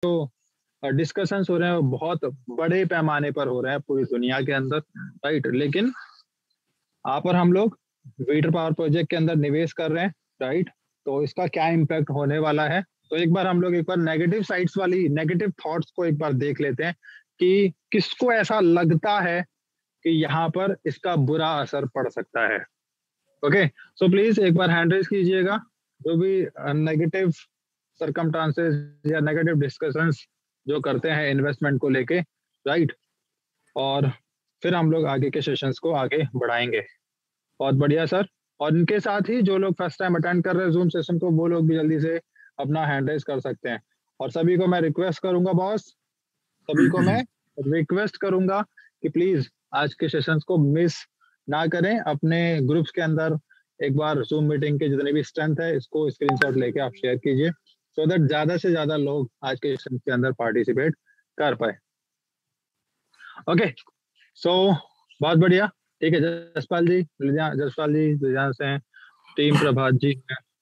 Discussions हो रहे हैं वो बहुत बड़े पैमाने पर हो रहे हैं पूरी दुनिया के अंदर, राइट। लेकिन यहाँ पर हम लोग वीटर पावर प्रोजेक्ट के अंदर निवेश कर रहे हैं, राइट। तो इसका क्या इम्पैक्ट होने वाला है, तो एक बार हम लोग एक बार नेगेटिव साइड्स वाली नेगेटिव थॉट्स को एक बार देख लेते हैं कि किसको ऐसा लगता है कि यहाँ पर इसका बुरा असर पड़ सकता है। ओके, सो प्लीज एक बार हैंड रेज कीजिएगा जो भी नेगेटिव सरकमस्टांसेस या नेगेटिव डिस्कशंस जो करते हैं इन्वेस्टमेंट को लेके, राइट। और फिर हम लोग आगे के सेशंस को आगे बढ़ाएंगे। बहुत बढ़िया सर। और इनके साथ ही जो लोग फर्स्ट टाइम अटेंड कर रहे हैं जूम सेशन को, वो लोग भी जल्दी से अपना हैंड रेज कर सकते हैं। और सभी को मैं रिक्वेस्ट करूंगा बॉस, सभी को मैं रिक्वेस्ट करूंगा कि प्लीज आज के सेशंस को मिस ना करें। अपने ग्रुप्स के अंदर एक बार जूम मीटिंग के जितने भी स्ट्रेंथ है इसको स्क्रीनशॉट लेके आप शेयर कीजिए, सो दैट ज्यादा से ज्यादा लोग आज के सेशन के अंदर पार्टिसिपेट कर पाए। ओके, सो बहुत बढ़िया। ठीक है, जसपाल जी, लुधियाना से हैं, team Prabhat ji.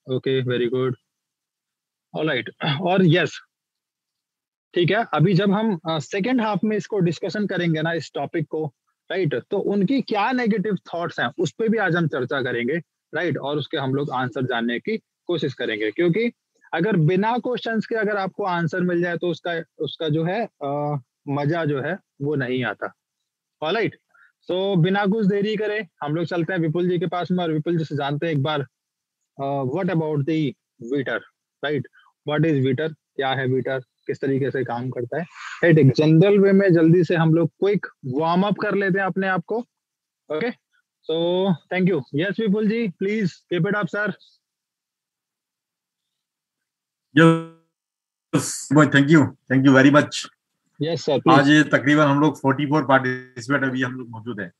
Okay, very good, alright. और यस, ठीक है, अभी जब हम सेकेंड हाफ में इसको डिस्कशन करेंगे ना इस टॉपिक को, राइट, तो उनकी क्या नेगेटिव थॉट्स हैं उस पर भी आज हम चर्चा करेंगे, राइट। और उसके हम लोग आंसर जानने की कोशिश करेंगे, क्योंकि अगर बिना क्वेश्चंस के अगर आपको आंसर मिल जाए तो उसका उसका जो है मजा जो है वो नहीं आता। ऑलराइट, सो बिना कुछ देरी करे हम लोग चलते हैं विपुल जी के पास में, और विपुल जी से जानते हैं एक बार व्हाट अबाउट द वीटर, राइट। व्हाट इज वीटर, क्या है वीटर, किस तरीके से काम करता है, राइट। एक जनरल वे में जल्दी से हम लोग क्विक वार्म अप कर लेते हैं अपने आप को। Okay, so thank you. Yes Vipul ji, please keep it up sir. Thank you very much. Yes sir, आज तकरीबन हम लोग 44 पार्टिसिपेट अभी हम लोग मौजूद हैं।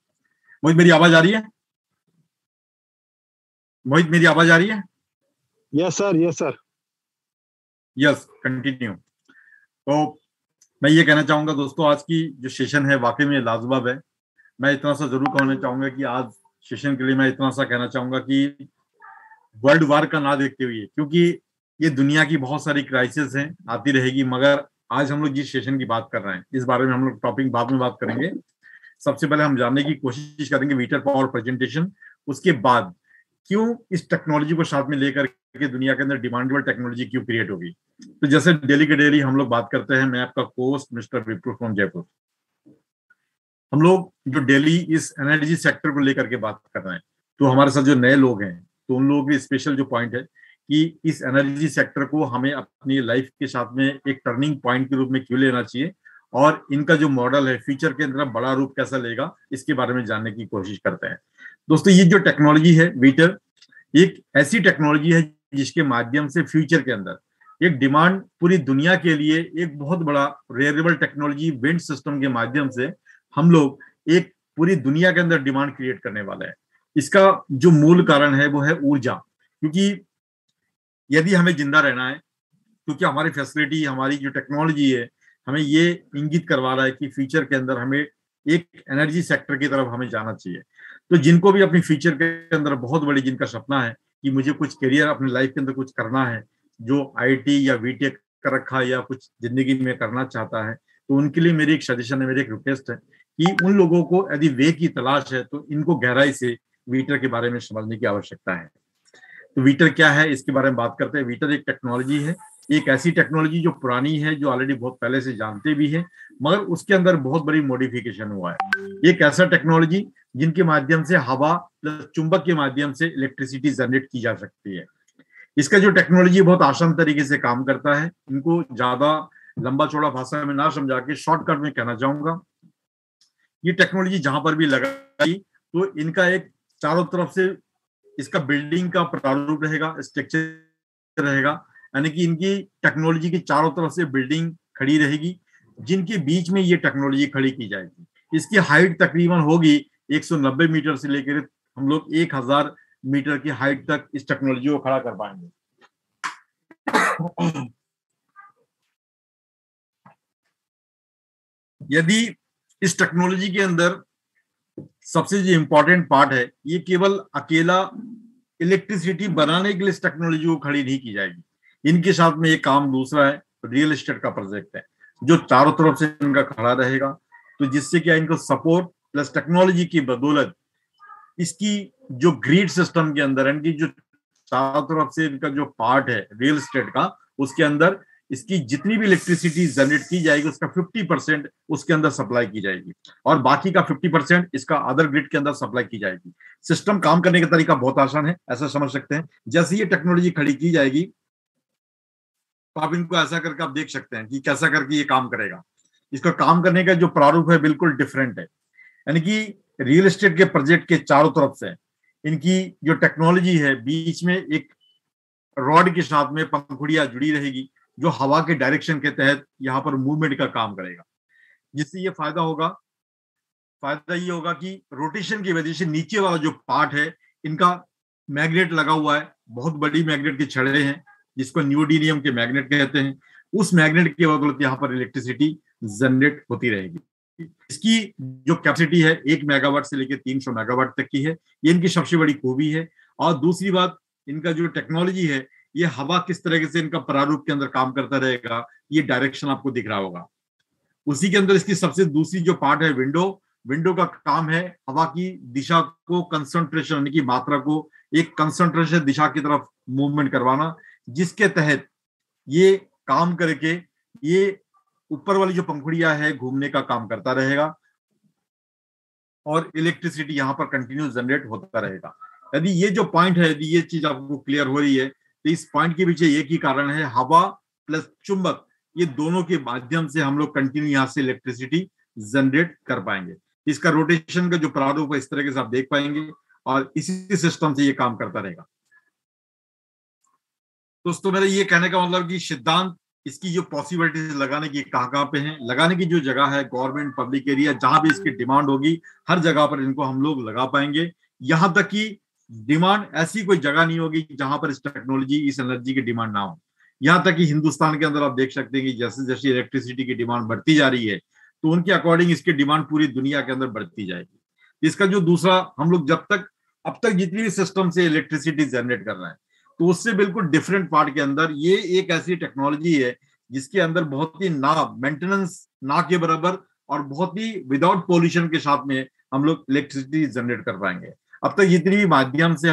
मोहित, मेरी आवाज आ रही है? मोहित, मेरी आवाज आ रही है? Yes sir, yes sir. Yes, continue. तो मैं ये कहना चाहूंगा दोस्तों, आज की जो सेशन है वाकई में लाजवाब है। मैं इतना सा जरूर कहना चाहूंगा कि आज सेशन के लिए मैं इतना सा कहना चाहूंगा कि वर्ल्ड वार का ना देखते हुए, क्योंकि ये दुनिया की बहुत सारी क्राइसिस हैं, आती रहेगी, मगर आज हम लोग जिस सेशन की बात कर रहे हैं इस बारे में हम लोग टॉपिक बाद में बात करेंगे। सबसे पहले हम जानने की कोशिश करेंगे वीटर पावर प्रेजेंटेशन, उसके बाद क्यों इस टेक्नोलॉजी को साथ में लेकर के दुनिया के अंदर डिमांडेबल टेक्नोलॉजी क्यों क्रिएट होगी। तो जैसे डेली के डेली हम लोग बात करते हैं, मैं आपका host mister Wipro from Jaipur. हम लोग जो डेली इस एनर्जी सेक्टर को लेकर के बात कर रहे हैं, तो हमारे साथ जो नए लोग हैं तो उन लोगों की स्पेशल जो पॉइंट है कि इस एनर्जी सेक्टर को हमें अपनी लाइफ के साथ में एक टर्निंग पॉइंट के रूप में क्यों लेना चाहिए, और इनका जो मॉडल है फ्यूचर के अंदर बड़ा रूप कैसा लेगा, इसके बारे में जानने की कोशिश करते हैं। दोस्तों, ये जो टेक्नोलॉजी है वीटर, एक ऐसी टेक्नोलॉजी है जिसके माध्यम से फ्यूचर के अंदर एक डिमांड पूरी दुनिया के लिए एक बहुत बड़ा वेरिएबल टेक्नोलॉजी विंड सिस्टम के माध्यम से हम लोग एक पूरी दुनिया के अंदर डिमांड क्रिएट करने वाला है। इसका जो मूल कारण है वो है ऊर्जा, क्योंकि यदि हमें जिंदा रहना है, क्योंकि हमारी फैसिलिटी, हमारी जो टेक्नोलॉजी है हमें ये इंगित करवा रहा है कि फ्यूचर के अंदर हमें एक एनर्जी सेक्टर की तरफ हमें जाना चाहिए। तो जिनको भी अपनी फ्यूचर के अंदर बहुत बड़ी जिनका सपना है कि मुझे कुछ करियर अपनी लाइफ के अंदर कुछ करना है, जो आईटी या बीटेक कर रखा है या कुछ जिंदगी में करना चाहता है, तो उनके लिए मेरी एक सजेशन है, मेरी एक रिक्वेस्ट है कि उन लोगों को यदि वे की तलाश है तो इनको गहराई से वीटर के बारे में समझने की आवश्यकता है। तो वीटर क्या है इसके बारे में बात करते हैं। वीटर एक टेक्नोलॉजी है, एक ऐसी टेक्नोलॉजी जो पुरानी है, जो ऑलरेडी बहुत पहले से जानते भी है, मगर उसके अंदर बहुत बड़ी मॉडिफिकेशन हुआ है। एक ऐसा टेक्नोलॉजी जिनके माध्यम से हवा प्लस चुंबक के माध्यम से इलेक्ट्रिसिटी जनरेट की जा सकती है। इसका जो टेक्नोलॉजी बहुत आसान तरीके से काम करता है। इनको ज्यादा लंबा चौड़ा भाषा में ना समझा के शॉर्टकट में कहना चाहूंगा, ये टेक्नोलॉजी जहां पर भी लगाई तो इनका एक चारों तरफ से इसका बिल्डिंग का प्रारूप रहेगा, स्ट्रक्चर रहेगा, यानी कि इनकी टेक्नोलॉजी की चारों तरफ से बिल्डिंग खड़ी रहेगी, जिनके बीच में ये टेक्नोलॉजी खड़ी की जाएगी। इसकी हाइट तकरीबन होगी 190 मीटर से लेकर हम लोग 1000 मीटर की हाइट तक इस टेक्नोलॉजी को खड़ा कर पाएंगे। यदि इस टेक्नोलॉजी के अंदर सबसे जो इंपॉर्टेंट पार्ट है, ये केवल अकेला इलेक्ट्रिसिटी बनाने के लिए इस टेक्नोलॉजी को खड़ी नहीं की जाएगी। इनके साथ में एक काम दूसरा है रियल एस्टेट का प्रोजेक्ट है जो चारों तरफ से इनका खड़ा रहेगा। तो जिससे क्या इनको सपोर्ट प्लस टेक्नोलॉजी की बदौलत इसकी जो ग्रिड सिस्टम के अंदर इनकी जो चारों तरफ से इनका जो पार्ट है रियल एस्टेट का, उसके अंदर इसकी जितनी भी इलेक्ट्रिसिटी जनरेट की जाएगी उसका 50% उसके अंदर सप्लाई की जाएगी और बाकी का 50% इसका अदर ग्रिड के अंदर सप्लाई की जाएगी। सिस्टम काम करने का तरीका बहुत आसान है, ऐसा समझ सकते हैं। जैसे ये टेक्नोलॉजी खड़ी की जाएगी तो आप इनको ऐसा करके आप देख सकते हैं कि कैसा करके ये काम करेगा। इसका काम करने का जो प्रारूप है बिल्कुल डिफरेंट है, यानी कि रियल एस्टेट के प्रोजेक्ट के चारों तरफ से इनकी जो टेक्नोलॉजी है बीच में एक रॉड के साथ में पंखुड़ियां जुड़ी रहेगी जो हवा के डायरेक्शन के तहत यहाँ पर मूवमेंट का काम करेगा। जिससे ये फायदा ये होगा कि रोटेशन की वजह से नीचे वाला जो पार्ट है इनका मैग्नेट लगा हुआ है, बहुत बड़ी मैग्नेट की छड़े हैं जिसको न्यूडीनियम के मैग्नेट कहते हैं। उस मैग्नेट की बदौलत यहाँ पर इलेक्ट्रिसिटी जनरेट होती रहेगी। इसकी जो कैपेसिटी है 1 मेगावाट से लेकर 300 मेगावाट तक की है, ये इनकी सबसे बड़ी खूबी है। और दूसरी बात, इनका जो टेक्नोलॉजी है ये हवा किस तरीके से इनका प्रारूप के अंदर काम करता रहेगा ये डायरेक्शन आपको दिख रहा होगा। उसी के अंदर इसकी सबसे दूसरी जो पार्ट है विंडो का काम है हवा की दिशा को कंसंट्रेशन यानी कि मात्रा को एक कंसंट्रेशन दिशा की तरफ मूवमेंट करवाना, जिसके तहत ये काम करके ये ऊपर वाली जो पंखुड़ियां है घूमने का काम करता रहेगा और इलेक्ट्रिसिटी यहाँ पर कंटिन्यू जनरेट होता रहेगा। यदि ये जो पॉइंट है, यदि ये चीज आपको क्लियर हो रही है तो इस पॉइंट के पीछे एक ही कारण है, हवा प्लस चुंबक ये दोनों के माध्यम से हम लोग कंटिन्यू यहाँ से इलेक्ट्रिसिटी जनरेट कर पाएंगे। इसका रोटेशन का जो प्रारूप है इस तरीके से आप देख पाएंगे और इसी सिस्टम से ये काम करता रहेगा। दोस्तों मेरा ये कहने का मतलब कि सिद्धांत इसकी जो पॉसिबिलिटीज लगाने की कहाँ पे हैं, लगाने की जो जगह है गवर्नमेंट पब्लिक एरिया जहां भी इसकी डिमांड होगी हर जगह पर इनको हम लोग लगा पाएंगे। यहां तक कि डिमांड ऐसी कोई जगह नहीं होगी जहां पर इस टेक्नोलॉजी इस एनर्जी की डिमांड ना हो। यहाँ तक कि हिंदुस्तान के अंदर आप देख सकते हैं कि जैसे जैसे इलेक्ट्रिसिटी की डिमांड बढ़ती जा रही है तो उनके अकॉर्डिंग इसकी डिमांड पूरी दुनिया के अंदर बढ़ती जाएगी। इसका जो दूसरा, हम लोग जब तक अब तक जितनी भी सिस्टम से इलेक्ट्रिसिटी जनरेट कर रहे हैं तो उससे बिल्कुल डिफरेंट पार्ट के अंदर ये एक ऐसी टेक्नोलॉजी है जिसके अंदर बहुत ही मेंटेनेंस ना के बराबर और बहुत ही विदाउट पॉल्यूशन के साथ में हम लोग इलेक्ट्रिसिटी जनरेट कर पाएंगे। अब तक जितनी भी माध्यम से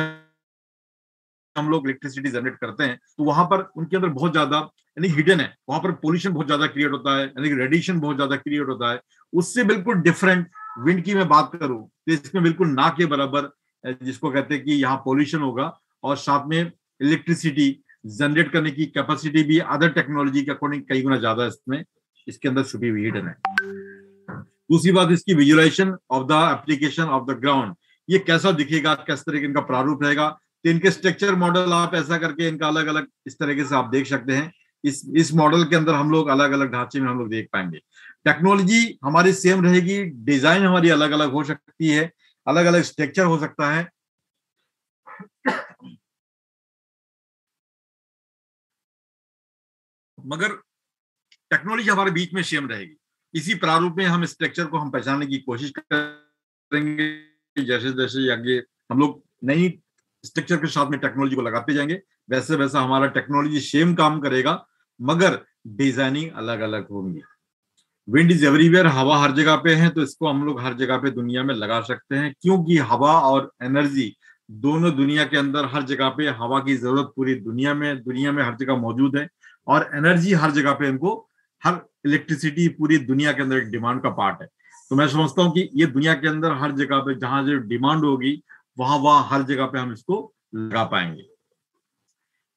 हम लोग इलेक्ट्रिसिटी जनरेट करते हैं तो वहां पर उनके अंदर बहुत ज्यादा यानी हिडन है, वहां पर पोल्यूशन बहुत ज्यादा क्रिएट होता है, यानी रेडिएशन बहुत ज्यादा क्रिएट होता है। उससे बिल्कुल डिफरेंट विंड की मैं बात करूं तो इसमें बिल्कुल ना के बराबर जिसको कहते हैं कि यहाँ पोल्यूशन होगा और साथ में इलेक्ट्रिसिटी जनरेट करने की कैपेसिटी भी अदर टेक्नोलॉजी के अकॉर्डिंग कई गुना ज्यादा इसमें इसके अंदर छुपी हुई हिडन है। दूसरी बात, इसकी visualisation of the application of the ground, ये कैसा दिखेगा, किस तरह इनका प्रारूप रहेगा। तो इनके स्ट्रक्चर मॉडल आप ऐसा करके इनका अलग अलग इस तरीके से आप देख सकते हैं। इस मॉडल के अंदर हम लोग अलग अलग ढांचे में हम लोग देख पाएंगे। टेक्नोलॉजी हमारी सेम रहेगी, डिजाइन हमारी अलग अलग हो सकती है, अलग अलग स्ट्रक्चर हो सकता है, मगर टेक्नोलॉजी हमारे बीच में सेम रहेगी। इसी प्रारूप में हम स्ट्रक्चर को हम पहचानने की कोशिश करेंगे। जैसे जैसे आगे हम लोग नई स्ट्रक्चर के साथ में टेक्नोलॉजी को लगाते जाएंगे वैसे वैसा हमारा टेक्नोलॉजी सेम काम करेगा मगर डिजाइनिंग अलग अलग होंगी। विंड इज एवरीवेयर, हवा हर जगह पे है तो इसको हम लोग हर जगह पे दुनिया में लगा सकते हैं, क्योंकि हवा और एनर्जी दोनों दुनिया के अंदर हर जगह पे हवा की जरूरत पूरी दुनिया में हर जगह मौजूद है और एनर्जी हर जगह पे इनको हर इलेक्ट्रिसिटी पूरी दुनिया के अंदर एक डिमांड का पार्ट है। तो मैं समझता हूँ कि ये दुनिया के अंदर हर जगह पे जहां जो डिमांड होगी वहां हर जगह पे हम इसको लगा पाएंगे।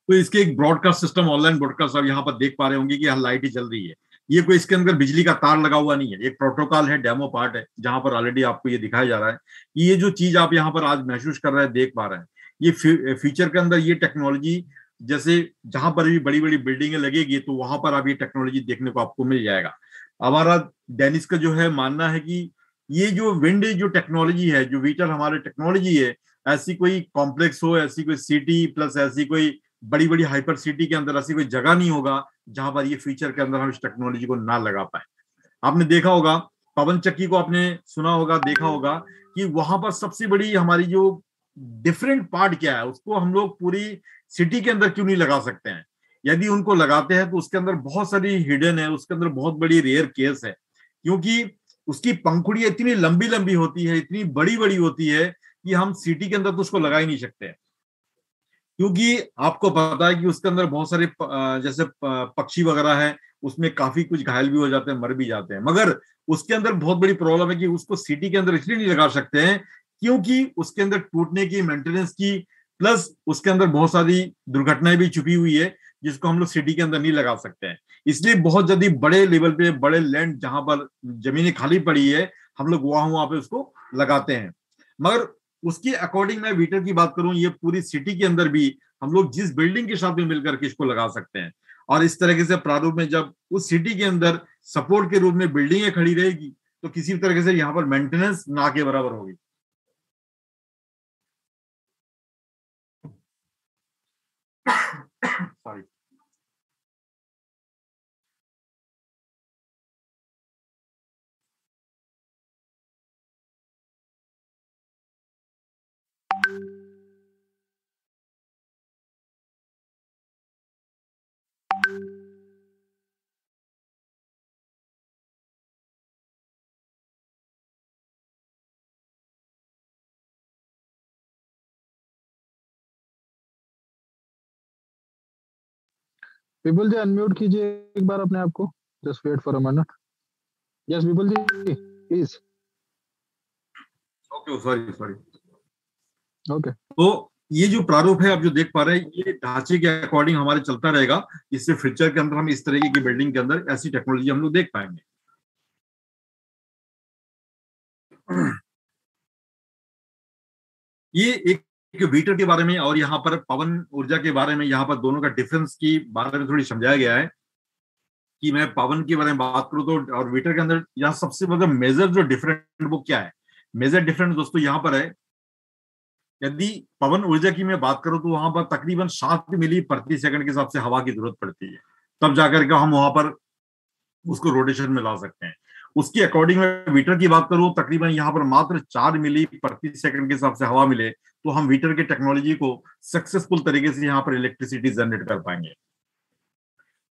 तो इसके एक ब्रॉडकास्ट सिस्टम, ऑनलाइन ब्रॉडकास्ट आप यहाँ पर देख पा रहे होंगे कि यहाँ लाइट ही जल रही है। ये कोई इसके अंदर बिजली का तार लगा हुआ नहीं है, एक प्रोटोकॉल है, डेमो पार्ट है जहां पर ऑलरेडी आपको ये दिखाया जा रहा है कि ये जो चीज आप यहाँ पर आज महसूस कर रहे हैं, देख पा रहे हैं, ये फ्यूचर के अंदर ये टेक्नोलॉजी जैसे जहां पर भी बड़ी बड़ी बिल्डिंगें लगेगी तो वहां पर आप ये टेक्नोलॉजी देखने को आपको मिल जाएगा। हमारा डेनिस का जो है मानना है कि ये जो विंड जो टेक्नोलॉजी है, जो वीटर हमारे टेक्नोलॉजी है, ऐसी कोई कॉम्प्लेक्स हो, ऐसी कोई सिटी प्लस ऐसी कोई बड़ी बड़ी हाइपर सिटी के अंदर ऐसी कोई जगह नहीं होगा जहां पर ये फीचर के अंदर हम इस टेक्नोलॉजी को ना लगा पाए। आपने देखा होगा पवन चक्की को, आपने सुना होगा, देखा होगा कि वहां पर सबसे बड़ी हमारी जो डिफरेंट पार्ट क्या है उसको हम लोग पूरी सिटी के अंदर क्यों नहीं लगा सकते हैं। यदि उनको लगाते हैं तो उसके अंदर बहुत सारी हिडन है, उसके अंदर बहुत बड़ी रेयर केस है, क्योंकि उसकी पंखुड़ी इतनी लंबी लंबी होती है, इतनी बड़ी बड़ी होती है कि हम सिटी के अंदर तो उसको लगा ही नहीं सकते, क्योंकि आपको पता है कि उसके अंदर बहुत सारे जैसे पक्षी वगैरह है, उसमें काफी कुछ घायल भी हो जाते हैं, मर भी जाते हैं। मगर उसके अंदर बहुत बड़ी प्रॉब्लम है कि उसको सिटी के अंदर इसलिए नहीं लगा सकते हैं क्योंकि उसके अंदर टूटने की, मेंटेनेंस की, प्लस उसके अंदर बहुत सारी दुर्घटनाएं भी छुपी हुई है जिसको हम लोग सिटी के अंदर नहीं लगा सकते हैं। इसलिए बहुत जल्दी बड़े लेवल पे, बड़े लैंड जहां पर जमीनें खाली पड़ी है, हम लोग वहां पे उसको लगाते हैं। मगर उसकी अकॉर्डिंग मैं वीटर की बात करूं, ये पूरी सिटी के अंदर भी हम लोग जिस बिल्डिंग के साथ में मिलकर के इसको लगा सकते हैं। और इस तरीके से प्रारूप में जब उस सिटी के अंदर सपोर्ट के रूप में बिल्डिंगें खड़ी रहेगी तो किसी भी तरीके से यहाँ पर मेंटेनेंस ना के बराबर होगी। सॉरी। विपुल जी अनम्यूट कीजिए एक बार अपने आप को, just wait for a minute. Yes Vipul ji please. Okay, sorry sorry. Okay, तो ये जो प्रारूप है आप जो देख पा रहे हैं, ये ढांचे के अकॉर्डिंग हमारे चलता रहेगा। इससे फ्यूचर के अंदर हम इस तरीके की बिल्डिंग के अंदर ऐसी टेक्नोलॉजी हम लोग देख पाएंगे। ये एक वीटर के बारे में और यहाँ पर पवन ऊर्जा के बारे में, यहाँ पर दोनों का डिफरेंस की बारे में थोड़ी समझाया गया है। कि मैं पवन के बारे में बात करूं तो और वीटर के अंदर यहाँ सबसे बड़ा मेजर जो डिफरेंट वो क्या है? मेजर डिफरेंस दोस्तों यहाँ पर है, यदि पवन ऊर्जा की मैं बात करूं तो वहां पर तकरीबन 7 मिली प्रति सेकंड के हिसाब से हवा की जरूरत पड़ती है, तब जाकर के हम वहां पर उसको रोटेशन में ला सकते हैं। उसकी अकॉर्डिंग में वीटर की बात करूं, तकरीबन यहाँ पर मात्र 4 मिली प्रति सेकंड के हिसाब से हवा मिले तो हम वीटर की टेक्नोलॉजी को सक्सेसफुल तरीके से यहाँ पर इलेक्ट्रिसिटी जनरेट कर पाएंगे।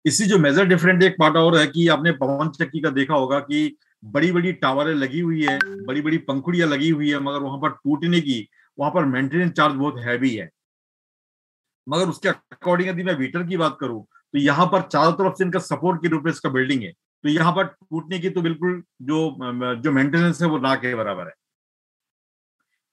इसी जो मेजर डिफरेंट एक पार्ट और है कि आपने पवन चक्की का देखा होगा कि बड़ी बड़ी टावरें लगी हुई है, बड़ी बड़ी पंखुड़ियां लगी हुई है, मगर वहां पर टूटने की, वहां पर मेंटेनेंस चार्ज बहुत हैवी है। मगर उसके अकॉर्डिंग यदि मैं वीटर की बात करूं तो यहाँ पर चारों तरफ से इनका सपोर्ट के रूप में इसका बिल्डिंग है, तो यहाँ पर टूटने की तो बिल्कुल जो मेंटेनेंस है वो ना के बराबर है।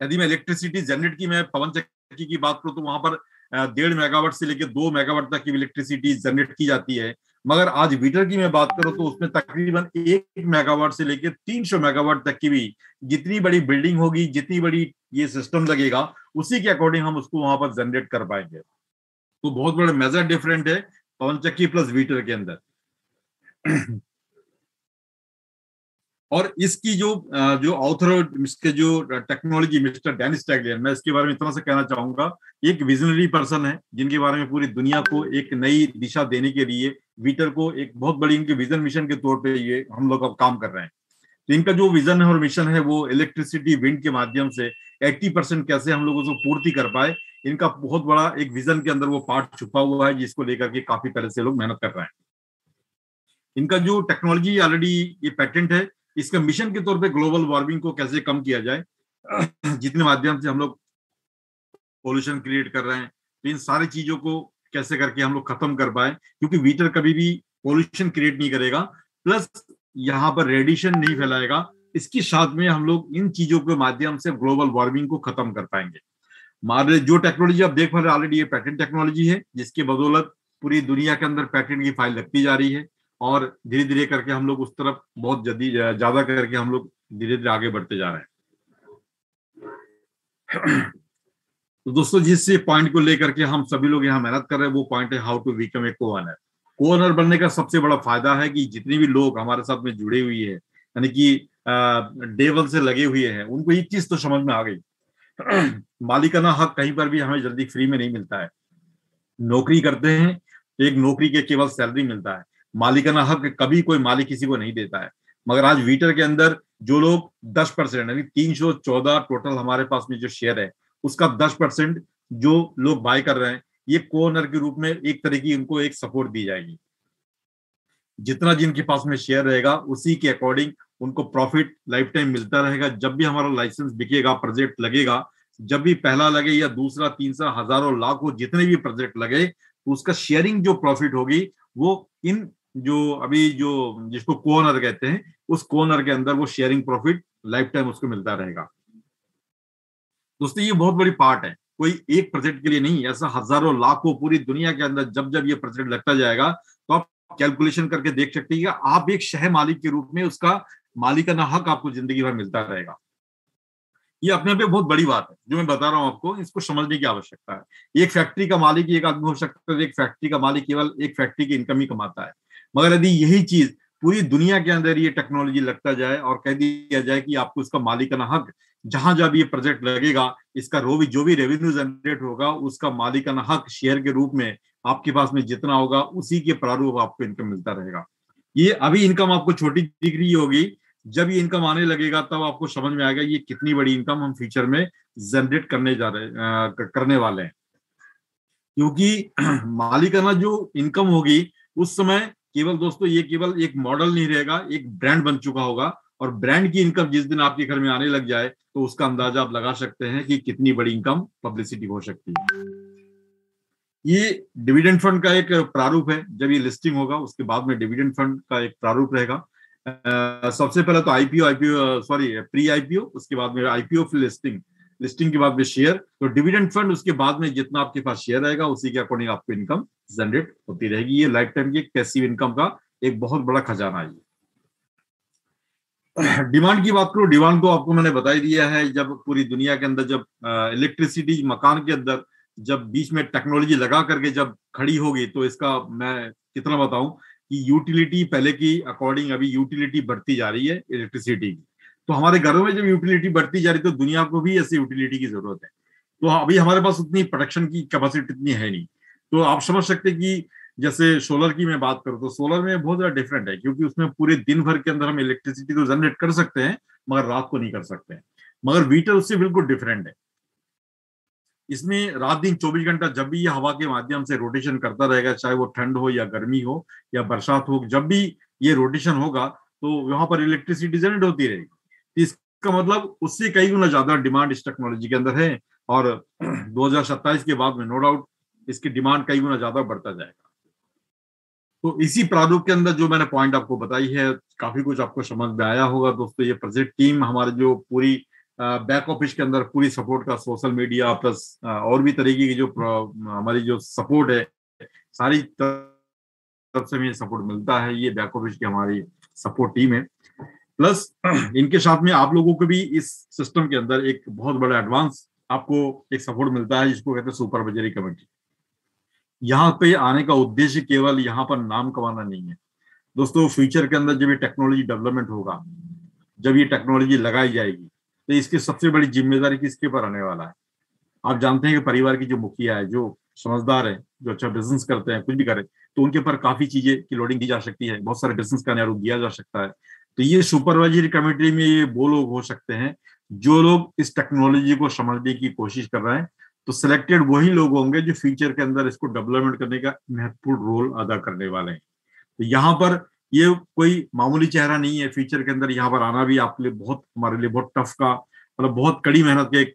यदि मैं इलेक्ट्रिसिटी जनरेट की, मैं पवन चक्की की बात करूं तो वहां पर 1.5 मेगावाट से लेकर 2 मेगावाट तक की इलेक्ट्रिसिटी जनरेट की जाती है। मगर आज वीटर की मैं बात करूं तो उसमें तकरीबन 1 मेगावाट से लेकर 300 मेगावाट तक की भी जितनी बड़ी बिल्डिंग होगी, जितनी बड़ी ये सिस्टम लगेगा, उसी के अकॉर्डिंग हम उसको वहां पर जनरेट कर पाएंगे। तो बहुत बड़ा मेजर डिफरेंट है पवन चक्की प्लस वीटर के अंदर। और इसकी जो ऑथर, इसके जो टेक्नोलॉजी मिस्टर डेनिस टैगलियन, मैं इसके बारे में इतना से कहना चाहूंगा, एक विजनरी पर्सन है जिनके बारे में पूरी दुनिया को एक नई दिशा देने के लिए वीटर को एक बहुत बड़ी इनके विजन मिशन के तौर पे ये हम लोग अब काम कर रहे हैं। तो इनका जो विजन है और मिशन है वो इलेक्ट्रिसिटी विंड के माध्यम से 80% कैसे हम लोग उसको पूर्ति कर पाए, इनका बहुत बड़ा एक विजन के अंदर वो पार्ट छुपा हुआ है, जिसको लेकर के काफी तरह से लोग मेहनत कर रहे हैं। इनका जो टेक्नोलॉजी ऑलरेडी ये पेटेंट है, इसका मिशन के तौर पे ग्लोबल वार्मिंग को कैसे कम किया जाए, जितने माध्यम से हम लोग पोल्यूशन क्रिएट कर रहे हैं, तो इन सारी चीजों को कैसे करके हम लोग खत्म कर पाए, क्योंकि वीटर कभी भी पोल्यूशन क्रिएट नहीं करेगा, प्लस यहाँ पर रेडिएशन नहीं फैलाएगा। इसके साथ में हम लोग इन चीजों के माध्यम से ग्लोबल वार्मिंग को खत्म कर पाएंगे। हमारे जो टेक्नोलॉजी आप देख पा रहे हैं ऑलरेडी ये पेटेंट टेक्नोलॉजी है, जिसके बदौलत पूरी दुनिया के अंदर पेटेंट की फाइल लगती जा रही है और धीरे धीरे करके हम लोग उस तरफ बहुत जल्दी ज्यादा करके हम लोग धीरे धीरे आगे बढ़ते जा रहे हैं। तो दोस्तों जिस पॉइंट को लेकर के हम सभी लोग यहाँ मेहनत कर रहे हैं वो पॉइंट है हाउ टू बिकम ए को-ओनर। को-ओनर बनने का सबसे बड़ा फायदा है कि जितने भी लोग हमारे साथ में जुड़े हुए हैं, यानी कि डे वन से लगे हुए हैं, उनको एक चीज तो समझ में आ गई, मालिकाना हक कहीं पर भी हमें जल्दी फ्री में नहीं मिलता है। नौकरी करते हैं तो एक नौकरी के केवल सैलरी मिलता है, मालिकाना हक कभी कोई मालिक किसी को नहीं देता है। मगर आज वीटर के अंदर जो लोग 10% यानी 314 टोटल हमारे पास में जो शेयर है उसका 10% जो लोग बाय कर रहे हैं, ये को ओनर के रूप में एक तरह की उनको एक सपोर्ट दी जाएगी। जितना जिनके पास में शेयर रहेगा उसी के अकॉर्डिंग उनको प्रॉफिट लाइफ टाइम मिलता रहेगा। जब भी हमारा लाइसेंस बिकेगा, प्रोजेक्ट लगेगा, जब भी पहला लगे या दूसरा, तीसरा, हजारों लाखों जितने भी प्रोजेक्ट लगे, तो उसका शेयरिंग जो प्रॉफिट होगी वो इन जो अभी जो जिसको को ओनर कहते हैं, उस को ओनर के अंदर वो शेयरिंग प्रॉफिट लाइफ टाइम उसको मिलता रहेगा। दोस्तों ये बहुत बड़ी पार्ट है, कोई एक प्रोजेक्ट के लिए नहीं, ऐसा हजारों लाखों पूरी दुनिया के अंदर जब जब ये प्रोजेक्ट लगता जाएगा तो आप कैलकुलेशन करके देख सकते हैं कि आप एक शह मालिक के रूप में उसका मालिकाना हक आपको जिंदगी भर मिलता रहेगा। ये अपने आप में बहुत बड़ी बात है जो मैं बता रहा हूं आपको, इसको समझने की आवश्यकता है। एक फैक्ट्री का मालिक एक आदमी हो सकता है, एक फैक्ट्री का मालिक केवल एक फैक्ट्री की इनकम ही कमाता है, मगर यदि यही चीज पूरी दुनिया के अंदर ये टेक्नोलॉजी लगता जाए और कह दिया जाए कि आपको इसका मालिकाना हक, जहां जब ये प्रोजेक्ट लगेगा इसका जो भी रेवेन्यू जनरेट होगा उसका मालिकाना हक शेयर के रूप में आपके पास में जितना होगा उसी के प्रारूप आपको इनकम मिलता रहेगा। ये अभी इनकम आपको छोटी दिख रही होगी, जब ये इनकम आने लगेगा तब आपको समझ में आएगा ये कितनी बड़ी इनकम हम फ्यूचर में जनरेट करने वाले हैं। क्योंकि मालिकाना जो इनकम होगी उस समय केवल दोस्तों ये केवल एक मॉडल नहीं रहेगा, एक ब्रांड बन चुका होगा, और ब्रांड की इनकम जिस दिन आपके घर में आने लग जाए तो उसका अंदाजा आप लगा सकते हैं कि कितनी बड़ी इनकम पब्लिसिटी हो सकती है। ये डिविडेंड फंड का एक प्रारूप है, जब ये लिस्टिंग होगा उसके बाद में डिविडेंड फंड का एक प्रारूप रहेगा। सबसे पहले तो प्री आईपीओ, उसके बाद में आईपीओ, फिर लिस्टिंग के बाद में शेयर, तो डिविडेंड फंड उसके बाद में जितना आपके पास शेयर रहेगा उसी के अकॉर्डिंग आपको इनकम जनरेट होती रहेगी। ये लाइफ टाइम की पैसिव इनकम का एक बहुत बड़ा खजाना है। डिमांड की बात करूं, डिमांड तो आपको मैंने बता ही दिया है। जब पूरी दुनिया के अंदर जब इलेक्ट्रिसिटी मकान के अंदर जब बीच में टेक्नोलॉजी लगा करके जब खड़ी होगी तो इसका मैं कितना बताऊं कि यूटिलिटी पहले की अकॉर्डिंग अभी यूटिलिटी बढ़ती जा रही है इलेक्ट्रिसिटी की। तो हमारे घरों में जब यूटिलिटी बढ़ती जा रही है तो दुनिया को भी ऐसी यूटिलिटी की जरूरत है। तो अभी हमारे पास उतनी प्रोडक्शन की कैपेसिटी इतनी है नहीं। तो आप समझ सकते कि जैसे सोलर की मैं बात करूं तो सोलर में बहुत ज्यादा डिफरेंट है, क्योंकि उसमें पूरे दिन भर के अंदर हम इलेक्ट्रिसिटी तो जनरेट कर सकते हैं मगर रात को नहीं कर सकते हैं। मगर वीटर उससे बिल्कुल डिफरेंट है, इसमें रात दिन 24 घंटा जब भी ये हवा के माध्यम से रोटेशन करता रहेगा, चाहे वो ठंड हो या गर्मी हो या बरसात हो, जब भी ये रोटेशन होगा तो वहां पर इलेक्ट्रिसिटी जनरेट होती रहेगी। इसका मतलब उससे कई गुना ज्यादा डिमांड इस टेक्नोलॉजी के अंदर है, और 2027 के बाद में नो डाउट इसकी डिमांड कई गुना ज्यादा बढ़ता जाएगा। तो इसी प्रारूप के अंदर जो मैंने पॉइंट आपको बताई है, काफी कुछ आपको समझ में आया होगा दोस्तों। ये प्रोजेक्ट टीम हमारे जो पूरी बैक ऑफिस के अंदर पूरी सपोर्ट का सोशल मीडिया प्लस और भी तरीके की जो हमारी जो सपोर्ट है, सारी तरफ से हमें सपोर्ट मिलता है। ये बैक ऑफिस की हमारी सपोर्ट टीम है। प्लस इनके साथ में आप लोगों को भी इस सिस्टम के अंदर एक बहुत बड़ा एडवांस आपको एक सपोर्ट मिलता है, जिसको कहते हैं सुपरवाइजरी कमेटी। यहाँ पे आने का उद्देश्य केवल यहाँ पर नाम कमाना नहीं है दोस्तों। फ्यूचर के अंदर जब ये टेक्नोलॉजी डेवलपमेंट होगा, जब ये टेक्नोलॉजी लगाई जाएगी, तो इसकी सबसे बड़ी जिम्मेदारी किसके पर आने वाला है? आप जानते हैं कि परिवार की जो मुखिया है, जो समझदार है, जो अच्छा बिजनेस करते हैं, कुछ भी करें, तो उनके ऊपर काफी चीजें की लोडिंग दी जा सकती है, बहुत सारे बिजनेस का नया रूप दिया जा सकता है। तो ये सुपरवाइजरी कमेटी में ये वो लोग हो सकते हैं जो लोग इस टेक्नोलॉजी को समझने की कोशिश कर रहे हैं। तो सिलेक्टेड वही लोग होंगे जो फ्यूचर के अंदर इसको डेवलपमेंट करने का महत्वपूर्ण रोल अदा करने वाले हैं। तो यहाँ पर ये कोई मामूली चेहरा नहीं है। फ्यूचर के अंदर यहाँ पर आना भी आपके लिए बहुत, हमारे लिए बहुत टफ का, मतलब बहुत कड़ी मेहनत का एक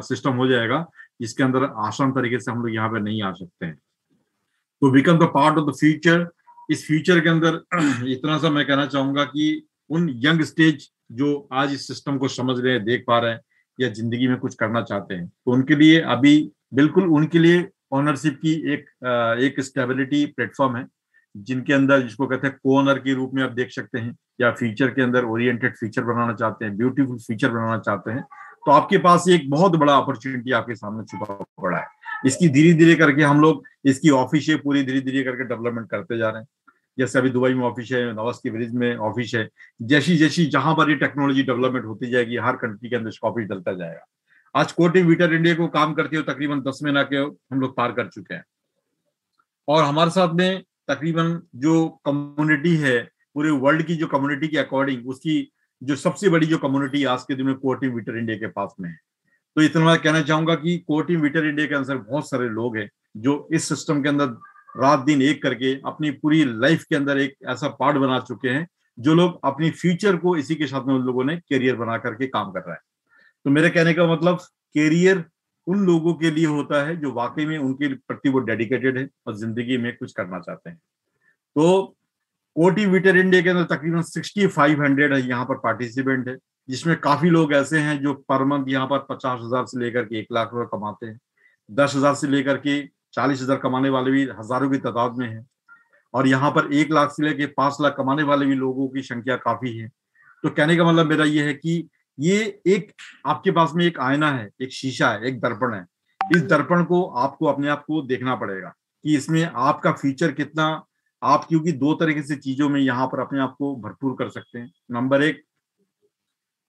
सिस्टम हो जाएगा, जिसके अंदर आसान तरीके से हम लोग यहाँ पे नहीं आ सकते हैं। तो become the part of the future. इस फ्यूचर के अंदर इतना सा मैं कहना चाहूंगा कि उन यंग स्टेज जो आज इस सिस्टम को समझ रहे हैं, देख पा रहे हैं, या जिंदगी में कुछ करना चाहते हैं, तो उनके लिए अभी बिल्कुल उनके लिए ओनरशिप की एक स्टेबिलिटी प्लेटफॉर्म है, जिनके अंदर जिसको कहते हैं को ओनर के रूप में आप देख सकते हैं, या फ्यूचर के अंदर ओरिएंटेड फ्यूचर बनाना चाहते हैं, ब्यूटीफुल फ्यूचर बनाना चाहते हैं, तो आपके पास एक बहुत बड़ा अपॉर्चुनिटी आपके सामने छुपा पड़ा है। इसकी धीरे धीरे करके हम लोग इसकी ऑफिस पूरी धीरे धीरे करके डेवलपमेंट करते जा रहे हैं। जैसे अभी दुबई में ऑफिस है, नवास की ब्रिज में ऑफिस है, जैसी जैसी जहां पर ये टेक्नोलॉजी डेवलपमेंट होती जाएगी, हर कंट्री के अंदर इसका ऑफिस डलता जाएगा। आज कोटिंग वीटर इंडिया को काम करते हो तकरीबन 10 महीना के हम लोग पार कर चुके हैं, और हमारे साथ में तकरीबन जो कम्युनिटी है, पूरे वर्ल्ड की जो कम्युनिटी के अकॉर्डिंग, उसकी जो सबसे बड़ी जो कम्युनिटी आज के दिन में कोटिंग वीटर इंडिया के पास में है। तो इतना मैं कहना चाहूंगा कि कोटिंग वीटर इंडिया के अंदर बहुत सारे लोग हैं जो इस सिस्टम के अंदर रात दिन एक करके अपनी पूरी लाइफ के अंदर एक ऐसा पार्ट बना चुके हैं, जो लोग अपनी फ्यूचर को इसी के साथ में उन लोगों ने करियर बना करके काम कर रहा है। तो मेरे कहने का मतलब करियर उन लोगों के लिए होता है जो वाकई में उनके प्रति वो डेडिकेटेड है और जिंदगी में कुछ करना चाहते हैं। तो ओटी विटर इंडिया के अंदर तकरीबन 6500 है यहाँ पर पार्टिसिपेंट है, जिसमें काफी लोग ऐसे हैं जो पर मंथ यहाँ पर 50,000 से लेकर के 1 लाख रुपए कमाते हैं, 10,000 से लेकर के 40,000 कमाने वाले भी हजारों की तादाद में है, और यहाँ पर 1 लाख से लेकर 5 लाख कमाने वाले भी लोगों की संख्या काफी है। तो कहने का मतलब मेरा ये है कि ये एक आपके पास में एक आईना है, एक शीशा है, एक दर्पण है। इस दर्पण को आपको अपने आप को देखना पड़ेगा कि इसमें आपका फ्यूचर कितना, आप क्योंकि 2 तरीके से चीजों में यहाँ पर अपने आप को भरपूर कर सकते हैं। नंबर 1,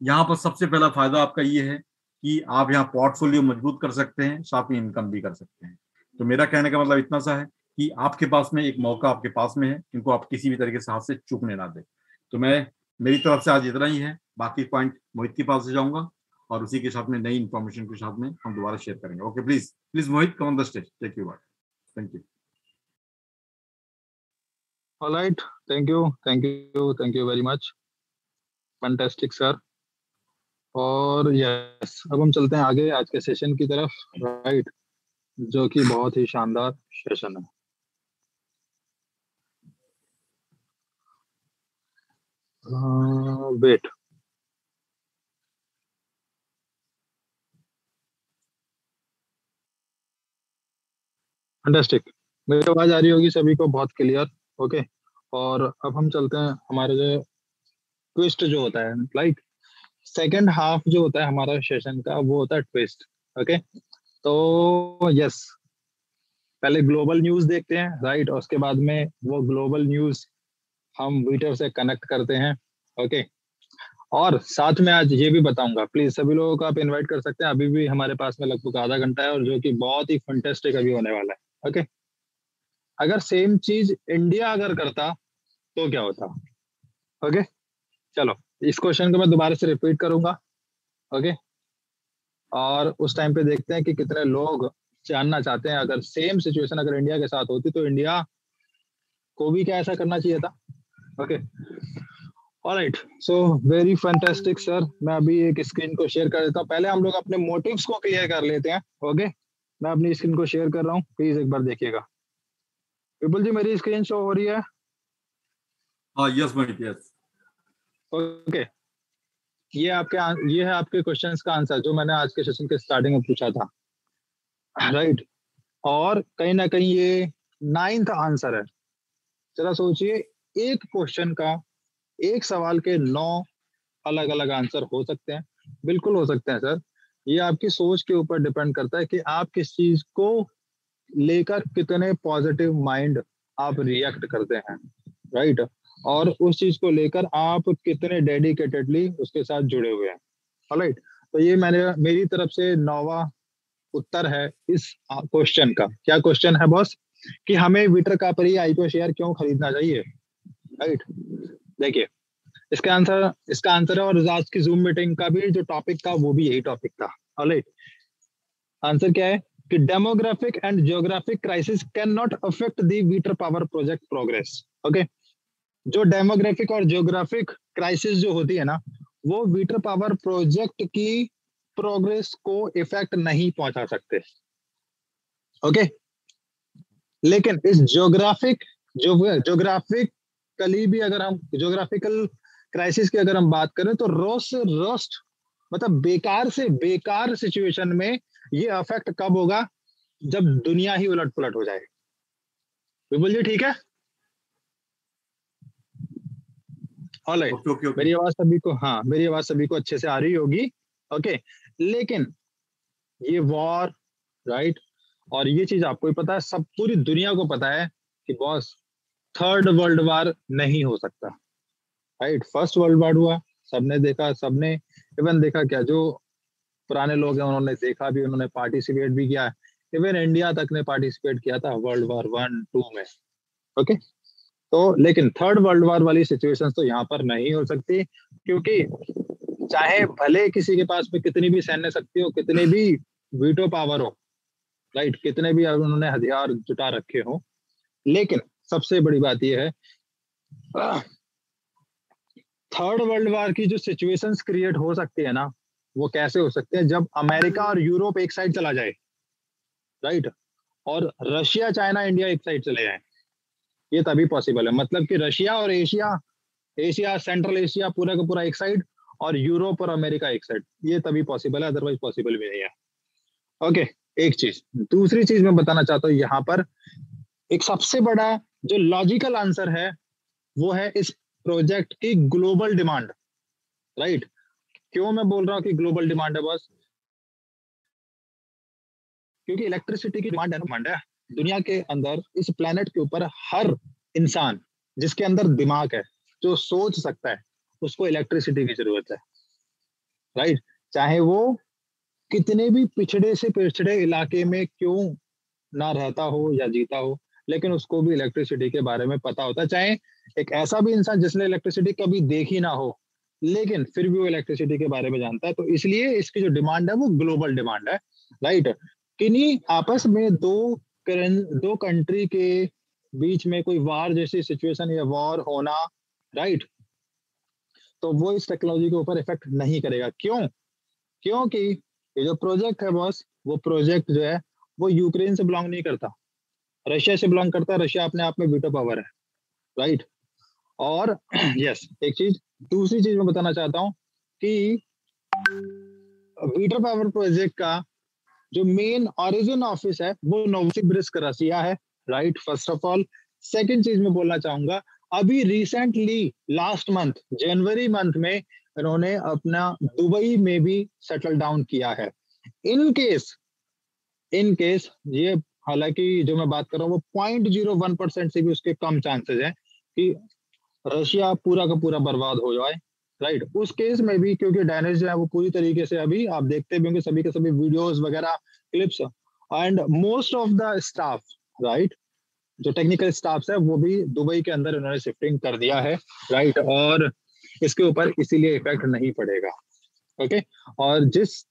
यहाँ पर सबसे पहला फायदा आपका ये है कि आप यहाँ पोर्टफोलियो मजबूत कर सकते हैं, साथ में इनकम भी कर सकते हैं। तो मेरा कहने का मतलब इतना सा है कि आपके पास में एक मौका आपके पास में है, इनको आप किसी भी तरीके से हाथ से चूकने ना दें। तो मेरी तरफ से आज इतना ही है, बाकी पॉइंट मोहित के पास से जाऊंगा और उसी के साथ में नई इन्फॉर्मेशन के साथ में हम दोबारा शेयर करेंगे। Okay, please Mohit, come on the stage, take you bye. Thank you. Alright, thank you very much, fantastic sir. और यस, अब हम चलते हैं आगे आज के सेशन की तरफ, राइट, जो कि बहुत ही शानदार सेशन है। वेट, फैंटास्टिक, मेरी आवाज आ रही होगी सभी को बहुत क्लियर? ओके, और अब हम चलते हैं हमारे जो ट्विस्ट जो होता है, लाइक सेकंड हाफ जो होता है हमारा सेशन का, वो होता है ट्विस्ट। ओके, तो यस, पहले ग्लोबल न्यूज देखते हैं, राइट, और उसके बाद में वो ग्लोबल न्यूज हम वीटर से कनेक्ट करते हैं। ओके, और साथ में आज ये भी बताऊंगा, प्लीज सभी लोगों को आप इनवाइट कर सकते हैं, अभी भी हमारे पास में लगभग आधा घंटा है, और जो कि बहुत ही फंटेस्टिक अभी होने वाला है। ओके, अगर सेम चीज इंडिया अगर करता तो क्या होता? ओके, चलो इस क्वेश्चन को मैं दोबारा से रिपीट करूंगा। ओके, और उस टाइम पे देखते हैं कि कितने लोग जानना चाहते हैं, अगर सेम सिचुएशन अगर इंडिया के साथ होती तो इंडिया को भी क्या ऐसा करना चाहिए था? Okay, alright, so very fantastic sir. मैं अभी एक स्क्रीन को शेयर कर देता हूँ, पहले हम लोग अपने मोटिव्स को क्लियर कर लेते हैं। ओके, मैं अपनी स्क्रीन को शेयर कर रहा हूँ, प्लीज एक बार देखिएगा। विपुल जी, मेरी स्क्रीन शो हो रही है? हाँ, यस मोहित, यस। ओके, ये है आपके क्वेश्चंस का आंसर जो मैंने आज के सेशन के स्टार्टिंग में पूछा था, राइट, और कहीं ना कहीं ये 9th आंसर है। जरा सोचिए, एक क्वेश्चन का, एक सवाल के 9 अलग अलग आंसर हो सकते हैं। बिल्कुल हो सकते हैं सर, ये आपकी सोच के ऊपर डिपेंड करता है कि आप किस चीज को लेकर कितने पॉजिटिव माइंड आप रिएक्ट करते हैं, राइट, और उस चीज को लेकर आप कितने डेडिकेटेडली उसके साथ जुड़े हुए हैं। ऑलराइट, तो ये मेरी तरफ से 9वां उत्तर है इस क्वेश्चन का। क्या क्वेश्चन है बॉस? कि हमें विटर का पर आईपीओ शेयर क्यों खरीदना चाहिए, राइट। देखिए, इसका आंसर है, और आज की जूम मीटिंग का भी जो टॉपिक था वो भी यही टॉपिक था। ऑलराइट, आंसर क्या है कि demographic and geographic crisis can not affect the विटर पावर प्रोजेक्ट प्रोग्रेस। ओके, जो डेमोग्राफिक और जियोग्राफिक क्राइसिस जो होती है ना, वो विटर पावर प्रोजेक्ट की प्रोग्रेस को इफेक्ट नहीं पहुंचा सकते। ओके, लेकिन इस जियोग्राफिकली भी अगर हम जियोग्राफिकल क्राइसिस की अगर हम बात करें तो रोस्ट मतलब बेकार से बेकार सिचुएशन में ये अफेक्ट कब होगा? जब दुनिया ही उलट पुलट हो जाए। विपुल जी ठीक है? ऑलराइट, मेरी आवाज सभी को अच्छे से आ रही होगी। ओके, लेकिन ये वॉर, राइट, और ये चीज आपको ही पता है, सब पूरी दुनिया को पता है कि बॉस 3rd वर्ल्ड वार नहीं हो सकता, राइट। 1st वर्ल्ड वार हुआ, सबने देखा, सबने इवन देखा क्या, जो पुराने लोग हैं उन्होंने देखा भी, उन्होंने पार्टिसिपेट भी किया, इवन इंडिया तक ने पार्टिसिपेट किया था वर्ल्ड वार 1, 2 में। ओके, तो लेकिन 3rd वर्ल्ड वार वाली सिचुएशन तो यहाँ पर नहीं हो सकती, क्योंकि चाहे भले किसी के पास में कितनी भी सैन्य शक्ति हो, कितने भी वीटो पावर हो, राइट, कितने भी उन्होंने हथियार जुटा रखे हो। लेकिन सबसे बड़ी बात यह है, थर्ड वर्ल्ड वार की जो सिचुएशंस क्रिएट हो सकती है ना, वो कैसे हो सकते हैं, जब अमेरिका और यूरोप एक साइड चला जाए, राइट, और रशिया चाइना इंडिया एक साइड चले जाए। ये तभी पॉसिबल है, मतलब कि रशिया और एशिया, एशिया सेंट्रल एशिया पूरा का पूरा एक साइड, और यूरोप और अमेरिका एक साइड, ये तभी पॉसिबल है, अदरवाइज पॉसिबल भी नहीं है। ओके, एक चीज। दूसरी चीज मैं बताना चाहता हूँ यहाँ पर, एक सबसे बड़ा जो लॉजिकल आंसर है वो है इस प्रोजेक्ट की ग्लोबल डिमांड, राइट। क्यों मैं बोल रहा हूँ कि ग्लोबल डिमांड है बस, क्योंकि इलेक्ट्रिसिटी की डिमांड है दुनिया के अंदर, इस प्लेनेट के ऊपर हर इंसान जिसके अंदर दिमाग है, जो सोच सकता है, उसको इलेक्ट्रिसिटी की जरूरत है, राइट। चाहे वो कितने भी पिछड़े से पिछड़े इलाके में क्यों ना रहता हो या जीता हो, लेकिन उसको भी इलेक्ट्रिसिटी के बारे में पता होता है। चाहे एक ऐसा भी इंसान जिसने इलेक्ट्रिसिटी कभी देखी ना हो, लेकिन फिर भी वो इलेक्ट्रिसिटी के बारे में जानता है। तो इसलिए इसकी जो डिमांड है वो ग्लोबल डिमांड है, राइट। किन्हीं आपस में दो कंट्री के बीच में कोई वार जैसी सिचुएशन या वॉर होना, राइट, तो वो इस टेक्नोलॉजी के ऊपर इफेक्ट नहीं करेगा। क्यों? क्योंकि ये जो प्रोजेक्ट है बॉस, वो प्रोजेक्ट जो है वो यूक्रेन से बिलोंग नहीं करता, रशिया से बिलोंग करता है। रशिया अपने आप में वीटो पावर है, राइट। और यस, एक चीज, दूसरी चीज मैं बताना चाहता हूँ कि वीटो पावर प्रोजेक्ट का जो मेन ओरिजिन ऑफिस है वो नोवसिबिर्स्क रसिया है, right, first of all. Second चीज मैं बोलना चाहूंगा, अभी रिसेंटली लास्ट मंथ जनवरी मंथ में इन्होंने अपना दुबई में भी सेटल डाउन किया है। इन केस ये, हालांकि जो मैं बात कर रहा हूँ वो 0.01% से भी उसके कम चांसेस है कि रशिया पूरा का पूरा बर्बाद हो जाए, राइट। उस केस में भी क्योंकि डैमेज जो है वो पूरी तरीके से, अभी आप देखते भी होंगे सभी के सभी वीडियोस वगैरह, clips, and most of the staff, right, जो टेक्निकल स्टाफ है वो भी दुबई के अंदर उन्होंने शिफ्टिंग कर दिया है, राइट। और इसके ऊपर इसीलिए इफेक्ट नहीं पड़ेगा, ओके। और जिस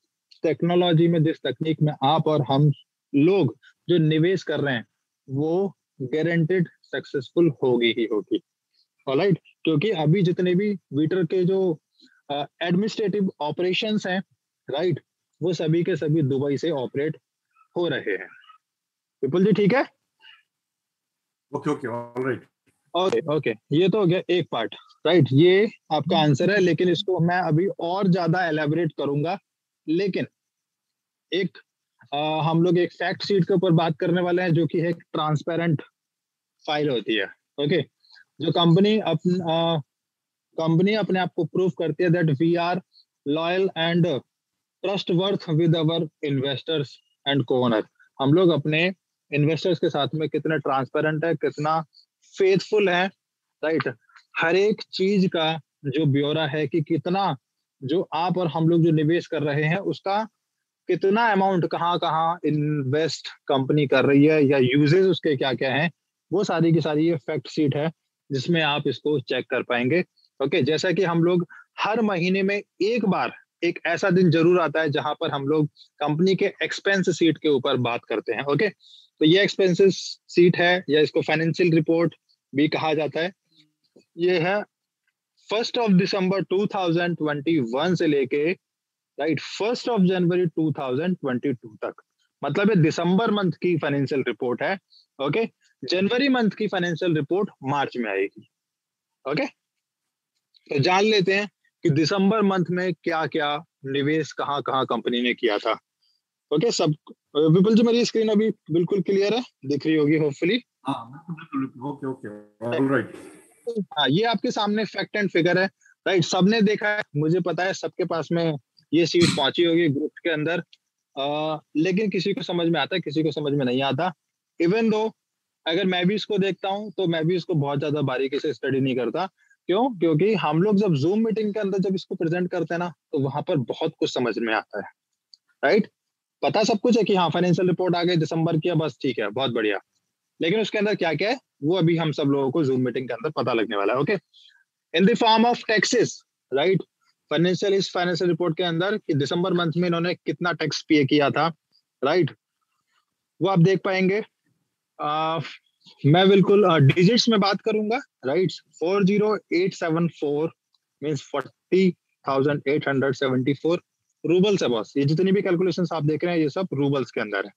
टेक्नोलॉजी में, जिस तकनीक में आप और हम लोग जो निवेश कर रहे हैं वो गारंटेड सक्सेसफुल होगी ही होगी, ऑलराइट। क्योंकि अभी जितने भी वीटर के जो एडमिनिस्ट्रेटिव ऑपरेशंस हैं, राइट, वो सभी के सभी दुबई से ऑपरेट हो रहे हैं। विपुल जी, ठीक है? Okay okay, alright. Okay okay, ये तो हो गया एक पार्ट, राइट। ये आपका आंसर है, लेकिन इसको मैं अभी और ज्यादा एलेबोरेट करूंगा। लेकिन एक हम लोग एक फैक्ट शीट के ऊपर बात करने वाले हैं, जो कि है ट्रांसपेरेंट फाइल होती है, ओके। जो कंपनी अपने आप को प्रूव करती है that we are loyal and trust worth with our investors and co-owner. हम लोग अपने इन्वेस्टर्स के साथ में कितने ट्रांसपेरेंट है, कितना फेथफुल है, राइट। हर एक चीज का जो ब्यौरा है कि कितना जो आप और हम लोग जो निवेश कर रहे हैं उसका कितना अमाउंट कहाँ कहाँ इन्वेस्ट कंपनी कर रही है, या यूजेस उसके क्या क्या हैं, वो सारी की सारी ये फैक्ट शीट है जिसमें आप इसको चेक कर पाएंगे, ओके। जैसा कि हम लोग हर महीने में एक बार, एक ऐसा दिन जरूर आता है जहां पर हम लोग कंपनी के एक्सपेंस सीट के ऊपर बात करते हैं, ओके। तो ये एक्सपेंसेस सीट है, या इसको फाइनेंशियल रिपोर्ट भी कहा जाता है। ये है 1 दिसंबर 2021 से लेके, राइट, 1 जनवरी 2022 तक। मतलब ये दिसंबर मंथ की फाइनेंशियल रिपोर्ट है, ओके। जनवरी मंथ की फाइनेंशियल रिपोर्ट मार्च में आएगी, ओके। तो जान लेते हैं कि दिसंबर मंथ में क्या क्या निवेश कहाँ कहाँ कंपनी ने किया था, ओके। सब विपुल जी, मेरी स्क्रीन अभी बिल्कुल क्लियर है, दिख रही होगी होपफुली। हाँ बिल्कुल, ओके ओके, ऑलराइट। हाँ, ये आपके सामने फैक्ट एंड फिगर है, राइट। सबने देखा है, मुझे पता है सबके पास में ये सीट पहुंची होगी ग्रुप के अंदर, लेकिन किसी को समझ में आता है, किसी को समझ में नहीं आता। इवन दो अगर मैं भी इसको देखता हूँ तो मैं भी इसको बहुत ज्यादा बारीकी से स्टडी नहीं करता। क्यों? क्योंकि हम लोग जब जूम मीटिंग के अंदर जब इसको प्रेजेंट करते हैं ना, तो वहां पर बहुत कुछ समझ में आता है, राइट। पता सब कुछ है कि हाँ फाइनेंशियल रिपोर्ट आ गई दिसंबर की, बस ठीक है, बहुत बढ़िया। लेकिन उसके अंदर क्या क्या है वो अभी हम सब लोगों को जूम मीटिंग के अंदर पता लगने वाला है, okay. In the form of taxes, right. Financial report के अंदर कि दिसंबर मंथ में इन्होंने कितना टैक्स पे किया था, राइट, वो आप देख पाएंगे। मैं बिल्कुल डिजिट्स में बात करूंगा, राइट। 40874 मीन्स 40,874 रूबल्स है बॉस। ये जितनी भी कैलकुलेशंस आप देख रहे हैं ये सब रूबल्स के अंदर है।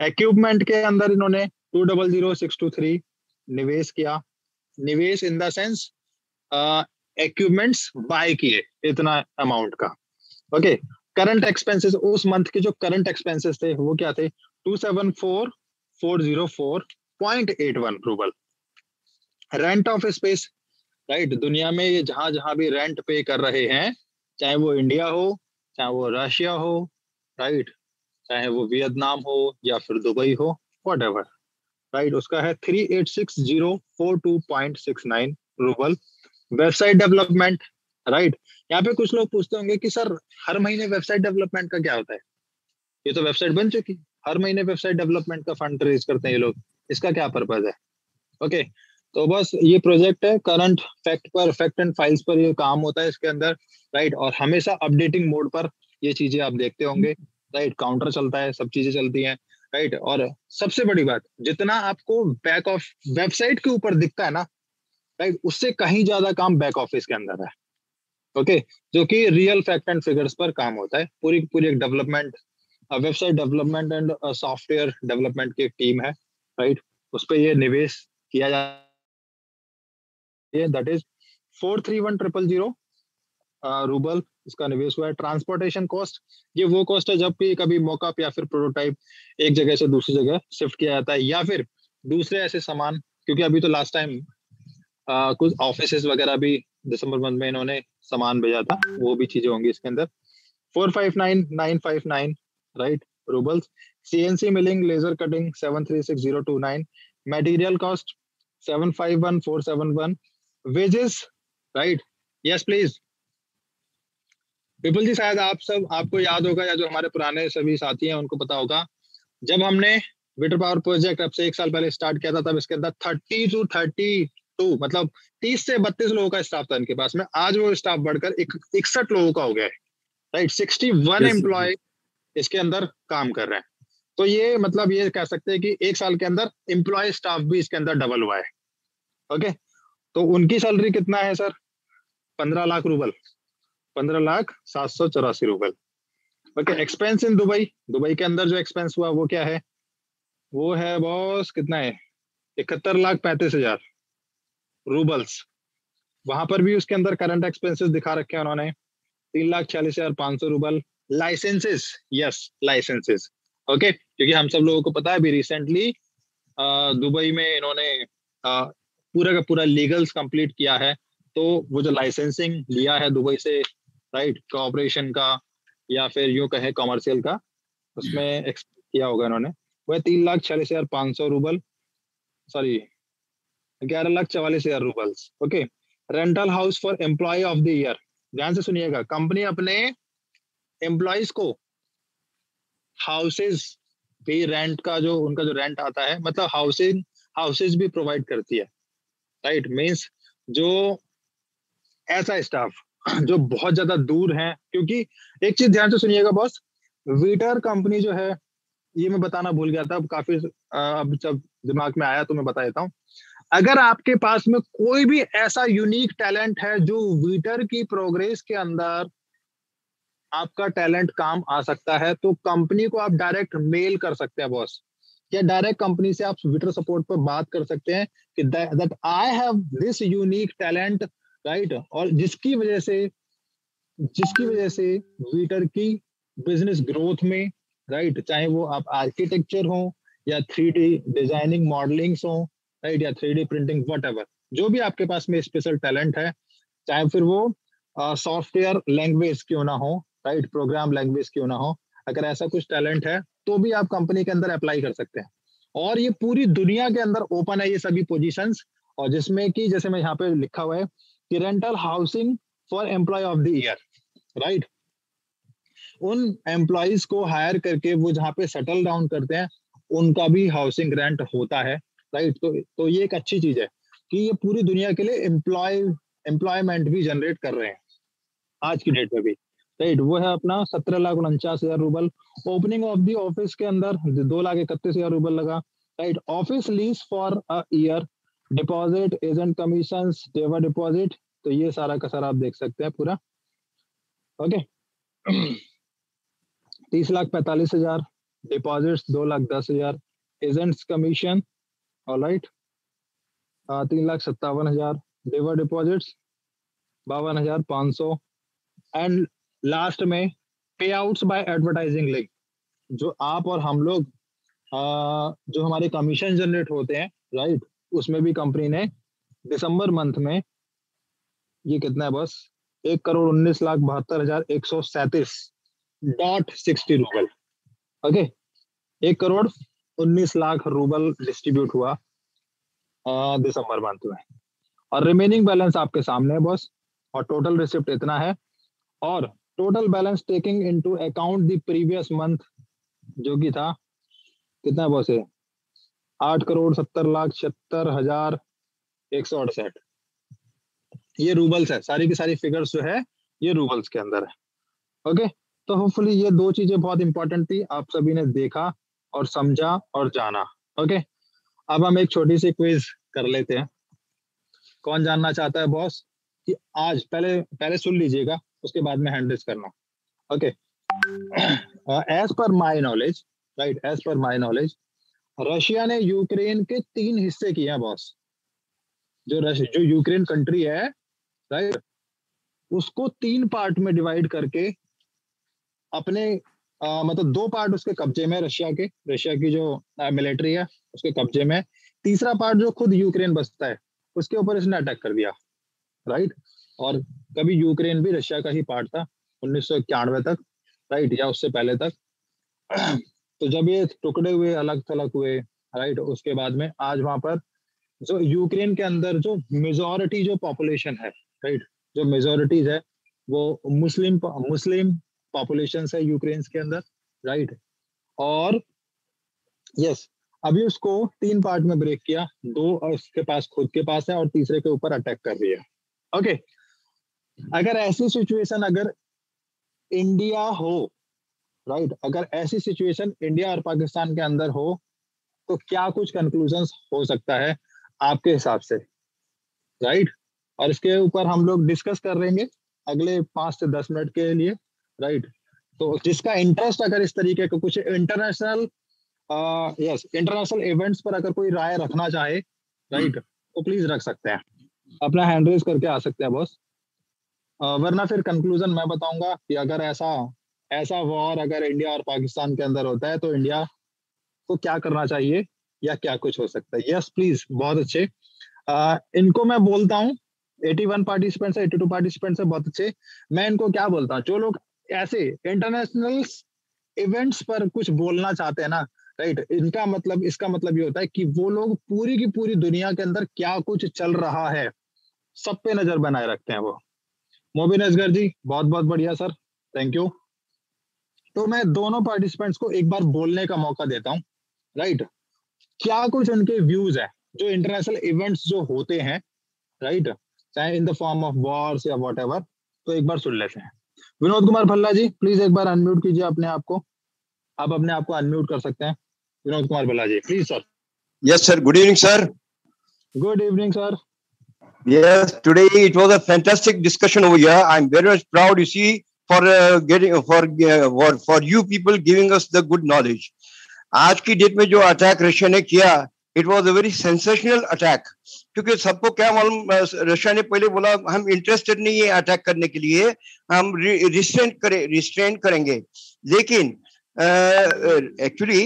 इक्विपमेंट के अंदर इन्होंने 2000623 निवेश किया। निवेश in the sense equipments buy किए इतना अमाउंट का। ओके, करंट एक्सपेंसेस उस मंथ के जो करंट एक्सपेंसेस थे वो क्या थे? 274,404.81 rouble. Rent of space, right. दुनिया में ये जहां जहां भी रेंट पे कर रहे हैं, चाहे वो इंडिया हो, चाहे वो रशिया हो, राइट, चाहे वो वियतनाम हो या फिर दुबई हो, वट एवर, राइट, उसका है 386042.69 रूबल। Website development, right. यहाँ पे कुछ लोग पूछते होंगे कि सर हर महीने वेबसाइट डेवलपमेंट का क्या होता है? ये तो वेबसाइट बन चुकी, हर महीने वेबसाइट डेवलपमेंट का फंड रेज करते हैं ये लोग, इसका क्या पर्पज है? ओके, तो बस ये प्रोजेक्ट है, करंट फैक्ट एंड फाइल्स पर ये काम होता है इसके अंदर, राइट। और हमेशा अपडेटिंग मोड पर ये चीजें आप देखते होंगे, राइट। काउंटर चलता है, सब चीजें चलती हैं, राइट। और सबसे बड़ी बात, जितना आपको बैक ऑफ वेबसाइट के ऊपर दिखता है ना, राइट, उससे कहीं ज्यादा काम बैक ऑफिस के अंदर है। ओके, जो कि रियल फैक्ट एंड फिगर्स पर काम होता है। पूरी पूरी एक development, website development and software development की एक टीम है, राइट। उस पर ये निवेश किया जा, दैट इज 431,000 रूबल इसका निवेश हुआ है। ट्रांसपोर्टेशन कॉस्ट, ये वो कॉस्ट है जब भी कभी मॉकअप या फिर प्रोटोटाइप एक जगह से दूसरी जगह शिफ्ट किया जाता है, या फिर दूसरे ऐसे सामान, क्योंकि अभी तो लास्ट टाइम कुछ ऑफिस वगैरह भी दिसंबर मंथ में इन्होंने सामान भेजा था, वो भी चीजें होंगी इसके अंदर। 459,959, right, roubles. CNC milling laser cutting 736,029। Material cost 751,471। Wages, right, yes please. Vipul ji, शायद आप सब, आपको याद होगा या जो हमारे पुराने सभी साथी हैं उनको पता होगा, जब हमने विटर पावर प्रोजेक्ट अब से 1 साल पहले स्टार्ट किया था, तब इसके अंदर 30 to 32 मतलब 30 से 32 लोगों का स्टाफ था इनके पास में। आज वो स्टाफ बढ़कर 61 लोगों का हो गया है, राइट। 61 यस एम्प्लॉय इसके अंदर काम कर रहे हैं। तो ये मतलब ये कह सकते हैं कि 1 साल के अंदर एम्प्लॉय स्टाफ भी इसके अंदर डबल हुआ है। ओके, तो उनकी सैलरी कितना है sir? 15 lakh rouble, 15,784 rouble. Okay, expense in Dubai, Dubai के अंदर जो एक्सपेंस हुआ वो क्या है? वो है बॉस, कितना है? 71,35,000 रूबल्स। वहां पर भी उसके अंदर करंट एक्सपेंसेस दिखा रखे हैं उन्होंने, 3,46,500 rouble. Licences, yes, licences. Okay, क्योंकि हम सब लोगों को पता है अभी रिसेंटली दुबई में इन्होंने पूरा का पूरा लीगल्स कंप्लीट किया है। तो वो जो लाइसेंसिंग लिया है दुबई से, राइट, कोऑपरेशन का या फिर यूं कहे कॉमर्शियल का, उसमें एक्सपेक्ट किया होगा इन्होंने। वह 3,46,500 rouble, sorry 11,44,000 roubles. Okay, rental house for employ of the year. ध्यान से सुनिएगा, कंपनी अपने एम्प्लॉयज को हाउसेज भी, रेंट का जो उनका जो रेंट आता है, मतलब हाउसिंग, हाउसेज भी प्रोवाइड करती है, राइट। मीन्स जो ऐसा स्टाफ जो बहुत ज्यादा दूर है, क्योंकि एक चीज ध्यान से सुनिएगा बॉस, वीटर कंपनी जो है, ये मैं बताना भूल गया था, अब काफी अब जब दिमाग में आया तो मैं बता देता हूँ। अगर आपके पास में कोई भी ऐसा यूनिक टैलेंट है जो वीटर की प्रोग्रेस के अंदर आपका टैलेंट काम आ सकता है, तो कंपनी को आप डायरेक्ट मेल कर सकते हैं बॉस, या डायरेक्ट कंपनी से आप ट्विटर सपोर्ट पर बात कर सकते हैं कि that I have this unique talent, right. और जिसकी वजह से ट्विटर की बिजनेस ग्रोथ में, राइट, चाहे वो आप आर्किटेक्चर हो या 3D डिजाइनिंग मॉडलिंग्स हो, राइट, या 3D प्रिंटिंग, वट एवर, जो भी आपके पास में स्पेशल टैलेंट है, चाहे फिर वो सॉफ्टवेयर लैंग्वेज क्यों ना हो, राइट, प्रोग्राम लैंग्वेज क्यों ना हो, अगर ऐसा कुछ टैलेंट है तो भी आप कंपनी के अंदर अप्लाई कर सकते हैं। और ये पूरी दुनिया के अंदर ओपन है ये सभी पोजीशंस, और जिसमें कि जैसे मैं यहाँ पे लिखा हुआ है कि rental housing for employ of the year, right. उन एम्प्लॉयज को हायर करके वो जहाँ पे सेटल डाउन करते हैं, उनका भी हाउसिंग रेंट होता है, राइट। तो ये एक अच्छी चीज है कि ये पूरी दुनिया के लिए एम्प्लॉयमेंट भी जनरेट कर रहे हैं आज की डेट में भी। राइट, वो है अपना 17,49,000 rouble. Opening of the office के अंदर 2,31,000 रूबल लगा। Right, office lease for a year, deposit, agent commission, डेवर डिपॉजिट, तो ये सारा का सारा आप देख सकते हैं पूरा। Okay 30,45,000 deposits, 2,10,000 agents commission, alright 3,57,000 डेवर डिपॉजिट्स, 52,500 एंड लास्ट में पे आउट्स बाय एडवर्टाइजिंग लिंक, जो आप और हम लोग जो हमारे कमीशन जनरेट होते हैं, राइट, उसमें भी कंपनी ने दिसंबर मंथ में ये कितना है बस 1,19,72,137.60 रूबल। ओके 1,19,00,000 रूबल डिस्ट्रीब्यूट हुआ दिसंबर मंथ में, और रिमेनिंग बैलेंस आपके सामने है बॉस, और टोटल रिसिप्ट इतना है, और total balance taking into account the previous month जो कि था कितना बॉस है 8,70,76,168, ये रूबल्स है, सारी की सारी फिगर्स जो है ये रूबल्स के अंदर है। ओके तो होपफुली ये दो चीजें बहुत इंपॉर्टेंट थी, आप सभी ने देखा और समझा और जाना। ओके अब हम एक छोटी सी क्विज कर लेते हैं। कौन जानना चाहता है बॉस कि आज पहले पहले सुन लीजिएगा, उसके बाद में हैंड रेज करना। Okay as per my knowledge, right, as per my knowledge Russia ने यूक्रेन के 3 हिस्से किए हैं बॉस। जो यूक्रेन कंट्री है, राइट, उसको 3 पार्ट में डिवाइड करके अपने मतलब 2 पार्ट उसके कब्जे में, रशिया की जो मिलिट्री है उसके कब्जे में, तीसरा पार्ट जो खुद यूक्रेन बसता है उसके ऊपर इसने अटैक कर दिया, राइट। और कभी यूक्रेन भी रशिया का ही पार्ट था 1991 तक, राइट, या उससे पहले तक। तो जब ये टुकड़े हुए, अलग थलग हुए, राइट, उसके बाद में आज वहां पर जो यूक्रेन के अंदर जो मेजॉरिटी जो पॉपुलेशन है, राइट, जो मेजॉरिटीज है वो मुस्लिम पॉपुलेशन है यूक्रेन के अंदर, राइट। और यस अभी उसको 3 पार्ट में ब्रेक किया, 2 उसके पास खुद के पास है और तीसरे के ऊपर अटैक कर रही है। ओके अगर ऐसी सिचुएशन अगर इंडिया हो, राइट, अगर ऐसी सिचुएशन इंडिया और पाकिस्तान के अंदर हो तो क्या कुछ कंक्लूजन्स हो सकता है आपके हिसाब से, राइट। और इसके ऊपर हम लोग डिस्कस कर रहेंगे अगले 5 से 10 मिनट के लिए, राइट। तो जिसका इंटरेस्ट अगर इस तरीके का कुछ इंटरनेशनल इंटरनेशनल इवेंट्स पर अगर कोई राय रखना चाहे, राइट, तो प्लीज रख सकते हैं, अपना हैंड रेज करके आ सकते हैं बॉस। वरना फिर कंक्लूजन मैं बताऊंगा कि अगर ऐसा वॉर अगर इंडिया और पाकिस्तान के अंदर होता है तो इंडिया को क्या करना चाहिए या क्या कुछ हो सकता है। यस प्लीज, बहुत अच्छे। इनको मैं बोलता हूँ 81 पार्टिसिपेंट्स है, 82 पार्टिसिपेंट्स है, बहुत अच्छे। मैं इनको क्या बोलता हूँ, जो लोग ऐसे इंटरनेशनल इवेंट्स पर कुछ बोलना चाहते हैं ना, राइट, इसका मतलब ये होता है कि वो लोग पूरी की पूरी दुनिया के अंदर क्या कुछ चल रहा है सब पे नजर बनाए रखते हैं वो। मोबिन असगर जी बहुत बहुत बढ़िया सर, थैंक यू। तो मैं दोनों पार्टिसिपेंट्स को एक बार बोलने का मौका देता हूँ, राइट, क्या कुछ उनके व्यूज है जो इंटरनेशनल इवेंट्स जो होते हैं, राइट, चाहे in the form of Wars या वॉट एवर, तो एक बार सुन लेते हैं। विनोद कुमार भल्ला जी प्लीज एक बार अनम्यूट कीजिए अपने आप को, आप अपने आप को अनम्यूट कर सकते हैं। Vinod Kumar Bhalla ji please sir. Yes, sir. Good evening, sir. Good evening sir. Yes, today it was a fantastic discussion over here. I'm very much proud, you see, for for you people giving us the good knowledge. आज की date में जो attack Russia ने किया, it was a very sensational attack, क्योंकि सबको क्या मालूम, रशिया ने पहले बोला हम इंटरेस्टेड नहीं है अटैक करने के लिए, हम रिस्ट्रेन करेंगे, लेकिन actually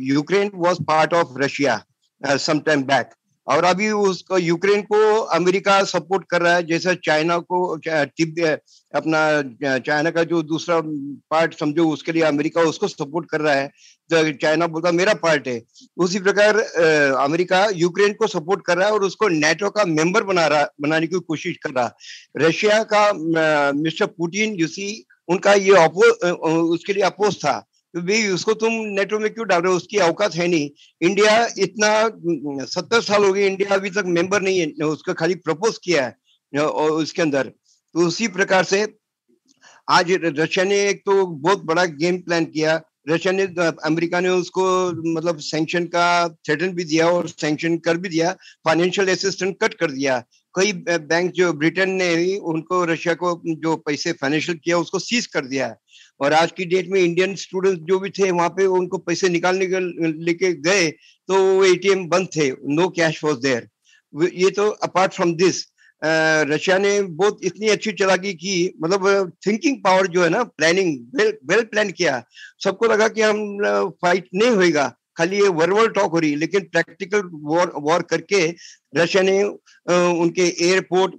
Ukraine was part of Russia some time back, और अभी उसको यूक्रेन को अमेरिका सपोर्ट कर रहा है, जैसा चाइना को अपना चाइना का जो दूसरा पार्ट समझो उसके लिए अमेरिका उसको सपोर्ट कर रहा है, तो चाइना बोलता मेरा पार्ट है, उसी प्रकार अमेरिका यूक्रेन को सपोर्ट कर रहा है और उसको नेटो का मेंबर बनाने की कोशिश कर रहा है। रशिया का मिस्टर पुतिन यूसी उनका ये उसके लिए अपोज था, तो भाई उसको तुम नेटो में क्यों डाल रहे हो, उसकी औकात है नहीं। इंडिया इतना 70 साल हो गए, इंडिया अभी तक मेंबर नहीं है, उसको खाली प्रपोज किया है और उसके अंदर। तो उसी प्रकार से आज रशिया ने एक तो बहुत बड़ा गेम प्लान किया। रशिया ने, अमेरिका ने उसको मतलब सैंक्शन का थ्रेटन भी दिया और सैंक्शन कर भी दिया, फाइनेंशियल असिस्टेंस कट कर दिया। कई बैंक जो ब्रिटेन ने उनको रशिया को जो पैसे फाइनेंशियल किया उसको सीज कर दिया। और आज की डेट में इंडियन स्टूडेंट्स जो भी थे वहां पे उनको पैसे निकालने के लेके गए तो वो एटीएम बंद थे, नो कैश वाज देयर। ये तो अपार्ट फ्रॉम दिस रशिया ने बहुत इतनी अच्छी चालाकी की, मतलब थिंकिंग पावर जो है ना, प्लानिंग वेल प्लान किया। सबको लगा कि हम फाइट नहीं होएगा, खाली ये वर्बल टॉक हो रही, लेकिन प्रैक्टिकल वॉर करके रशिया ने उनके एयरपोर्ट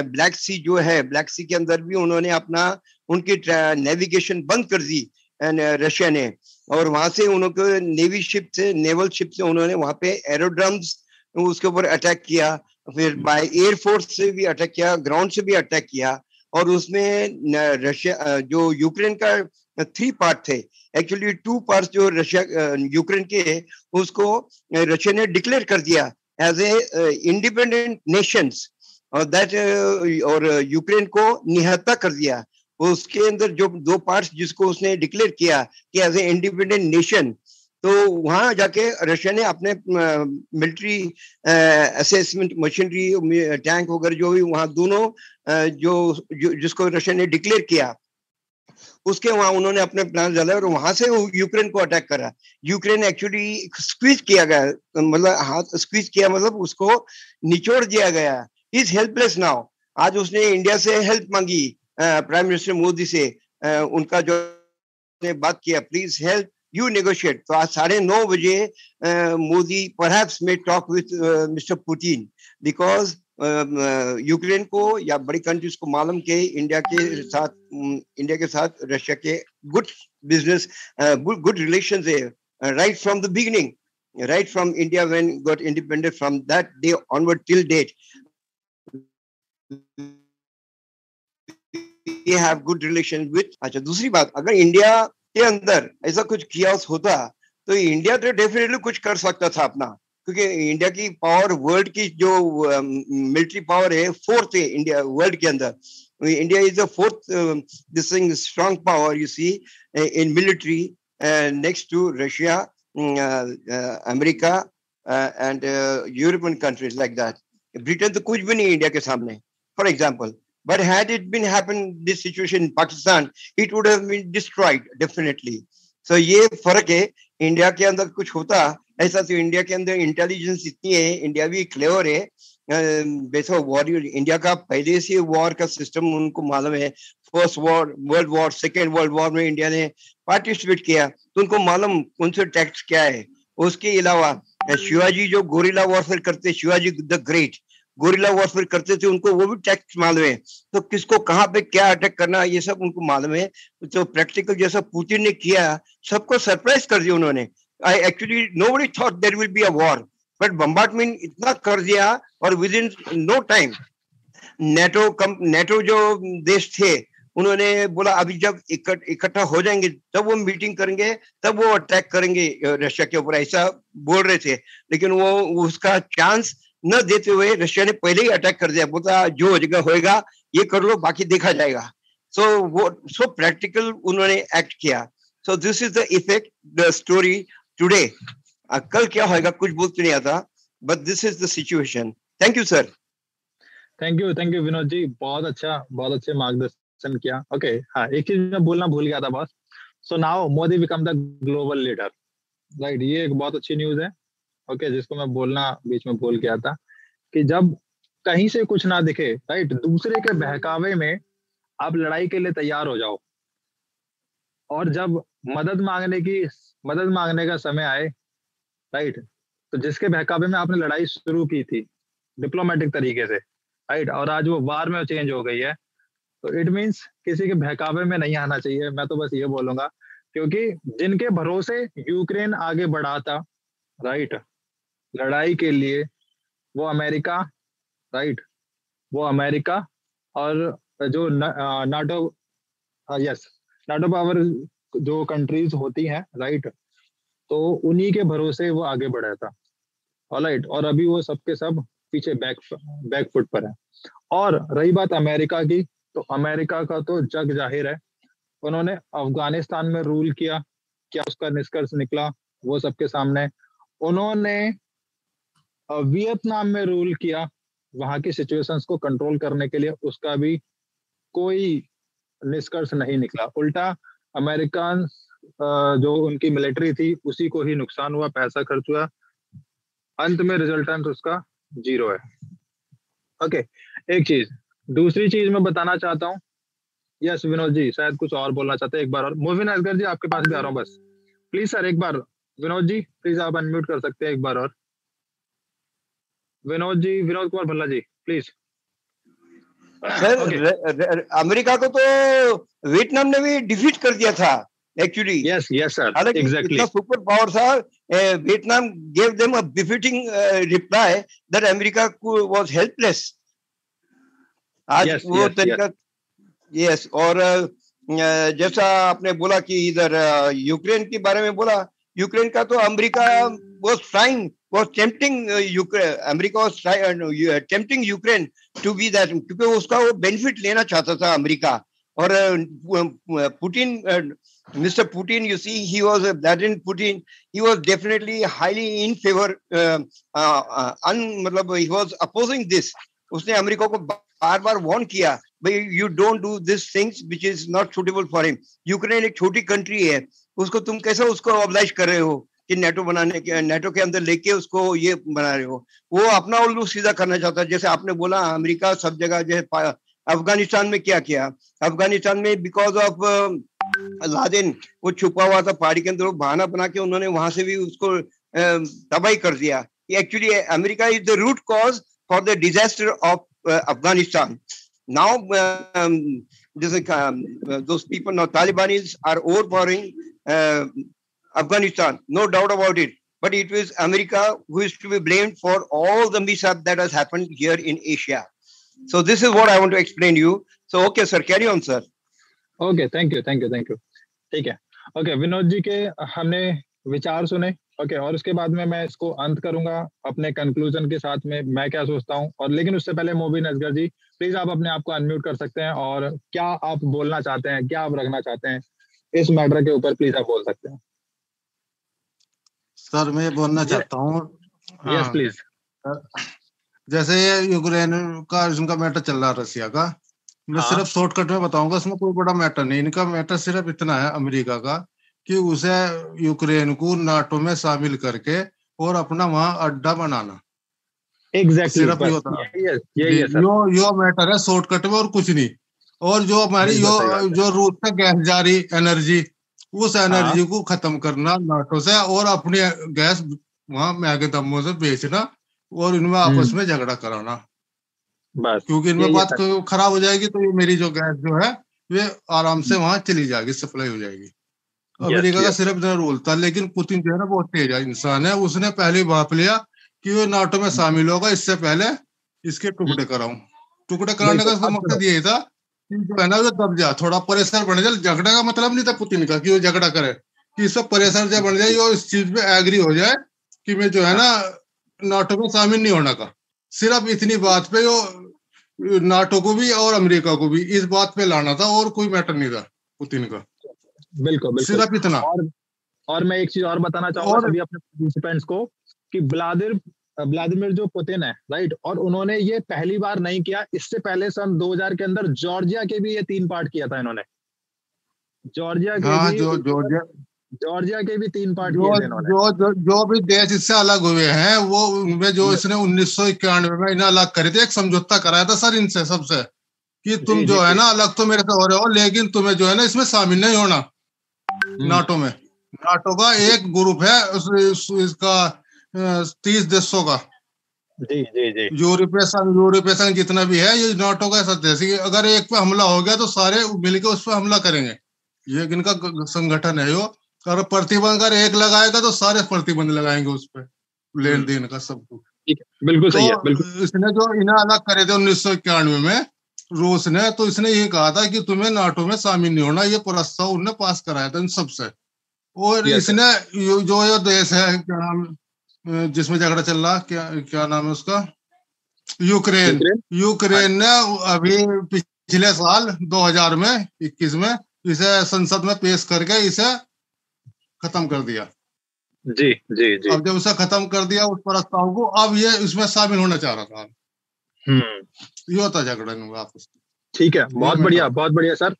ब्लैक सी जो है, ब्लैक सी के अंदर भी उन्होंने अपना उनकी नेविगेशन बंद कर दी रशिया ने। और वहां से उन्होंने नेवी शिप से, नेवल शिप से उन्होंने वहां पे एरोड्रम्स उसके ऊपर अटैक किया, फिर बाय एयरफोर्स से भी अटैक किया, ग्राउंड से भी अटैक किया। और उसमें रशिया जो यूक्रेन का 3 पार्ट थे, एक्चुअली 2 पार्ट जो रशिया यूक्रेन के, उसको रशिया ने डिक्लेयर कर दिया एज ए इंडिपेंडेंट नेशंस, और दैट और यूक्रेन को निहत्था कर दिया। उसके अंदर जो 2 पार्ट्स जिसको उसने डिक्लेयर किया कि एज ए इंडिपेंडेंट नेशन, तो वहां जाके रशिया ने अपने मिलिट्री असेसमेंट मशीनरी, टैंक वगैरह जो भी वहां दोनों जिसको रशिया ने डिक्लेयर किया, उसके वहां उन्होंने अपने प्लान डाले और वहां से यूक्रेन को अटैक करा। यूक्रेन एक्चुअली स्क्वीज किया गया, मतलब हाथ स्क्वीज किया, मतलब उसको निचोड़ दिया गया। Is helpless now. आज उसने इंडिया से हेल्प मांगी, प्राइम मिनिस्टर मोदी से, उनका जो ने बात किया, प्लीज हेल्प यू नेगोशिएट। तो आज 9:30 बजे Modi perhaps may talk with mister Putin, because Ukraine को या बड़ी कंट्रीज को मालूम के इंडिया के साथ रशिया के गुड बिजनेस, गुड रिलेशंस है, right from the beginning, right from India when got independent, from that day onward till date we have good relation with। अच्छा, दूसरी बात, अगर इंडिया के अंदर ऐसा कुछ कियास होता तो इंडिया तो डेफिनेटली कुछ कर सकता था अपना, क्योंकि इंडिया की पावर, वर्ल्ड की जो मिलिट्री पावर है, 4th है इंडिया वर्ल्ड के अंदर। India is the 4th this thing strong power you see in military, next to Russia, America and European countries like that। Britain तो कुछ भी नहीं इंडिया के सामने, for example. But had it been happened this situation in Pakistan, it would have been destroyed definitely। So ये फर्क है। India के अंदर कुछ होता ऐसा तो इंडिया के अंदर इंटेलिजेंस इतनी है, इंडिया भी क्लेवर है, वैसा वॉरियर इंडिया का पहले से वॉर का सिस्टम उनको मालूम है। First war, world war, second world war में इंडिया ने पार्टिसिपेट किया, तो उनको मालूम कौन से टैक्स क्या है। उसके अलावा शिवाजी जो गोरिल्ला वॉरफेयर करते, Shivaji the great guerrilla warfare करते थे, उनको वो भी टैक्स मालूम है। तो किसको कहाँ पे क्या अटैक करना, ये सब उनको मालूम है। तो प्रैक्टिकल जैसा पुतिन ने किया, सबको सरप्राइज कर दिया उन्होंने। I actually nobody thought there will be a war, but bombardment इतना कर दिया और within no time NATO जो देश थे उन्होंने बोला अभी जब इकट्ठा हो जाएंगे तब वो मीटिंग करेंगे, तब वो अटैक करेंगे रशिया के ऊपर, ऐसा बोल रहे थे। लेकिन वो उसका चांस न देते हुए रशिया ने पहले ही अटैक कर दिया, बोलता जो हो जाएगा होएगा, ये कर लो, बाकी देखा जाएगा। सो प्रैक्टिकल उन्होंने एक्ट किया। So this is the effect, the story today. कल क्या होएगा कुछ बोलते नहीं आता, but this is the situation. Thank you sir. Thank you Vinod ji, बहुत अच्छे मार्गदर्शन किया। ओके, हाँ, एक चीज मैं बोलना भूल गया था boss. So now Modi become the global leader, right. ये एक बहुत अच्छी न्यूज है, ओके, जिसको मैं बोलना बीच में भूल गया था कि जब कहीं से कुछ ना दिखे, राइट, दूसरे के बहकावे में आप लड़ाई के लिए तैयार हो जाओ, और जब मदद मांगने का समय आए, राइट, तो जिसके बहकावे में आपने लड़ाई शुरू की थी डिप्लोमेटिक तरीके से, राइट, और आज वो वार में चेंज हो गई है, तो इट मीन्स किसी के बहकावे में नहीं आना चाहिए। मैं तो बस ये बोलूंगा, क्योंकि जिनके भरोसे यूक्रेन आगे बढ़ा था, राइट, लड़ाई के लिए, वो अमेरिका, राइट, वो अमेरिका और जो नाटो, यस, नाटो पावर जो कंट्रीज होती हैं, राइट, तो उन्हीं के भरोसे वो आगे बढ़ा था, ऑलराइट, और अभी वो सबके सब पीछे बैक फुट पर है। और रही बात अमेरिका की, तो अमेरिका का तो जग जाहिर है, उन्होंने अफगानिस्तान में रूल किया, क्या उसका निष्कर्ष निकला वो सबके सामने। उन्होंने वियतनाम में रूल किया वहां की सिचुएशंस को कंट्रोल करने के लिए, उसका भी कोई निष्कर्ष नहीं निकला। उल्टा अमेरिकन जो उनकी मिलिट्री थी उसी को ही नुकसान हुआ, पैसा खर्च हुआ, अंत में रिजल्टेंट उसका 0 है। ओके, एक चीज। दूसरी चीज मैं बताना चाहता हूँ, यस विनोद जी शायद कुछ और बोलना चाहते हैं एक बार और। मोविन असगर जी आपके पास भी आ रहा हूँ बस, प्लीज सर एक बार। विनोद जी प्लीज आप अनम्यूट कर सकते हैं एक बार और। Vinod ji, Vinod Kumar Bhalla ji please. Sir America को तो वियतनाम ने भी डिफीट कर दिया था एक्चुअली। यस यस सर, हालांकि एग्जैक्टली। इतना सुपर पावर था, Vietnam gave them a befitting reply that America was helpless. आज Yes, वो yes, तरीका। यस, और जैसा आपने बोला कि इधर यूक्रेन के बारे में बोला, यूक्रेन का तो America was trying, was tempting Ukraine, America was tempting Ukraine to be that, क्योंकि उसका वो बेनिफिट लेना चाहता था अमेरिका। और Putin, Mr. Putin, you see, he was Vladimir Putin. He was definitely highly in favor. मतलब he was opposing this. उसने America को बार-बार वार्न किया, भाई you don't do these things which is not suitable for him. Ukraine एक छोटी country है, उसको तुम कैसे उसको ऑब्लाइज कर रहे हो कि नेटो बनाने के, नेटो के अंदर लेके उसको ये बना रहे हो। वो अपना उल्लू सीधा करना चाहता है। जैसे आपने बोला अमेरिका सब जगह जो है, अफगानिस्तान में क्या किया, अफगानिस्तान में बिकॉज ऑफ लादेन वो छुपा हुआ था पहाड़ी के अंदर, बहाना बना के उन्होंने वहां से भी उसको तबाही कर दिया। Actually America is the root cause for the disaster of Afghanistan. Now those people now, Talibanis are overpowering Afghanistan, no doubt about it. But it was America who is to be blamed for all the mishap that has happened here in Asia. So this is what I want to explain you. So okay, sir, carry on, sir. Okay, thank you thank you thank you. ठीक है, okay Vinod ji के हमने विचार सुने। Okay, और उसके बाद में मैं इसको अंत करूंगा अपने कंक्लूजन के साथ में मैं क्या सोचता हूं। और लेकिन उससे पहले मोबिन असगर जी प्लीज आप अपने आप को अनम्यूट कर सकते हैं, और क्या आप बोलना चाहते हैं, क्या आप रखना चाहते हैं इस मैटर के ऊपर, प्लीज आप बोल सकते हैं। सर मैं बोलना चाहता हूँ। Yes please. जैसे ये यूक्रेन का इनका मैटर चल रहा है, रशिया का, मैं सिर्फ शॉर्टकट में बताऊंगा, इसमें कोई बड़ा मैटर नहीं। इनका मैटर सिर्फ इतना है अमेरिका का कि उसे यूक्रेन को नाटो में शामिल करके और अपना वहां अड्डा बनाना। एग्जैक्टली, सिर्फ यो मैटर है शॉर्टकट में, और कुछ नहीं। और जो हमारी जो रूस से गैस जारी एनर्जी, उस एनर्जी को खत्म करना नाटो से, और अपनी गैस वहां मैगे दमों से बेचना, और इनमें आपस में झगड़ा कराना। क्योंकि इनमें बात खराब हो जाएगी तो ये मेरी जो गैस जो है वे आराम से वहां चली जाएगी, सप्लाई हो जाएगी। अमेरिका का सिर्फ इतना रूल था। लेकिन पुतिन जो है ना बहुत तेज इंसान है, उसने पहले भाप लिया कि वो नाटो में शामिल होगा, इससे पहले इसके टुकड़े कराऊं। टुकड़े कराने का मकसद यही था कि जो है ना वो दब जा, थोड़ा प्रेशर बन जाए। झगड़ा का मतलब नहीं था पुतिन का कि वो झगड़ा करे, कि सब प्रेशर जब बन जाए और इस चीज पे एग्री हो जाए कि मैं जो है ना नाटो में शामिल नहीं होना का। सिर्फ इतनी बात पे वो नाटो को भी और अमेरिका को भी इस बात पे लाना था, और कोई मैटर नहीं था पुतिन का। बिल्कुल बिल्कुल, सिर्फ इतना। और मैं एक चीज और बताना चाहूंगा सभी अपने पार्टिसिपेंट्स को कि व्लादिमीर जो पुतिन है, राइट, और उन्होंने ये पहली बार नहीं किया। इससे पहले सन 2000 के अंदर जॉर्जिया के भी ये 3 पार्ट किया था इन्होंने। जॉर्जिया के जॉर्जिया के भी 3 पार्ट किए थे इन्होंने। जो भी देश इससे अलग हुए हैं वो उनमें जो इसने 1991 में इन्हें अलग करे थे, एक समझौता कराया था सर इनसे सबसे कि तुम जो है ना अलग तो मेरे से हो रहे हो, लेकिन तुम्हें जो है ना इसमें शामिल नहीं होना नाटो में। नाटो का एक ग्रुप है इसका 30 देशों का। जी जी जी। यूरोपीय संघ जितना भी है ये नाटो का सदस्य। अगर एक पे हमला हो गया तो सारे मिलकर उस पर हमला करेंगे। ये इनका संगठन है। यो अगर प्रतिबंध अगर एक लगाएगा तो सारे प्रतिबंध लगाएंगे उस पर, लेन देन का सब कुछ। बिल्कुल सही है। बिल्कुल। इसने जो इन्हें अलग करे थे 1991 में रूस ने, तो इसने ये कहा था कि तुम्हें नाटो में शामिल नहीं होना। ये प्रस्ताव उन्होंने पास कराया था इन सबसे। और इसने जो ये देश है क्या नाम जिसमें झगड़ा चल रहा, क्या नाम है उसका, यूक्रेन ने अभी पिछले साल 2021 में इसे संसद में पेश करके इसे खत्म कर दिया। जी जी जी। अब जब उसे खत्म कर दिया उस प्रस्ताव को, अब ये इसमें शामिल होना चाह रहा था। ये होता झगड़ा हुआ आपस में। ठीक है, बहुत बढ़िया सर,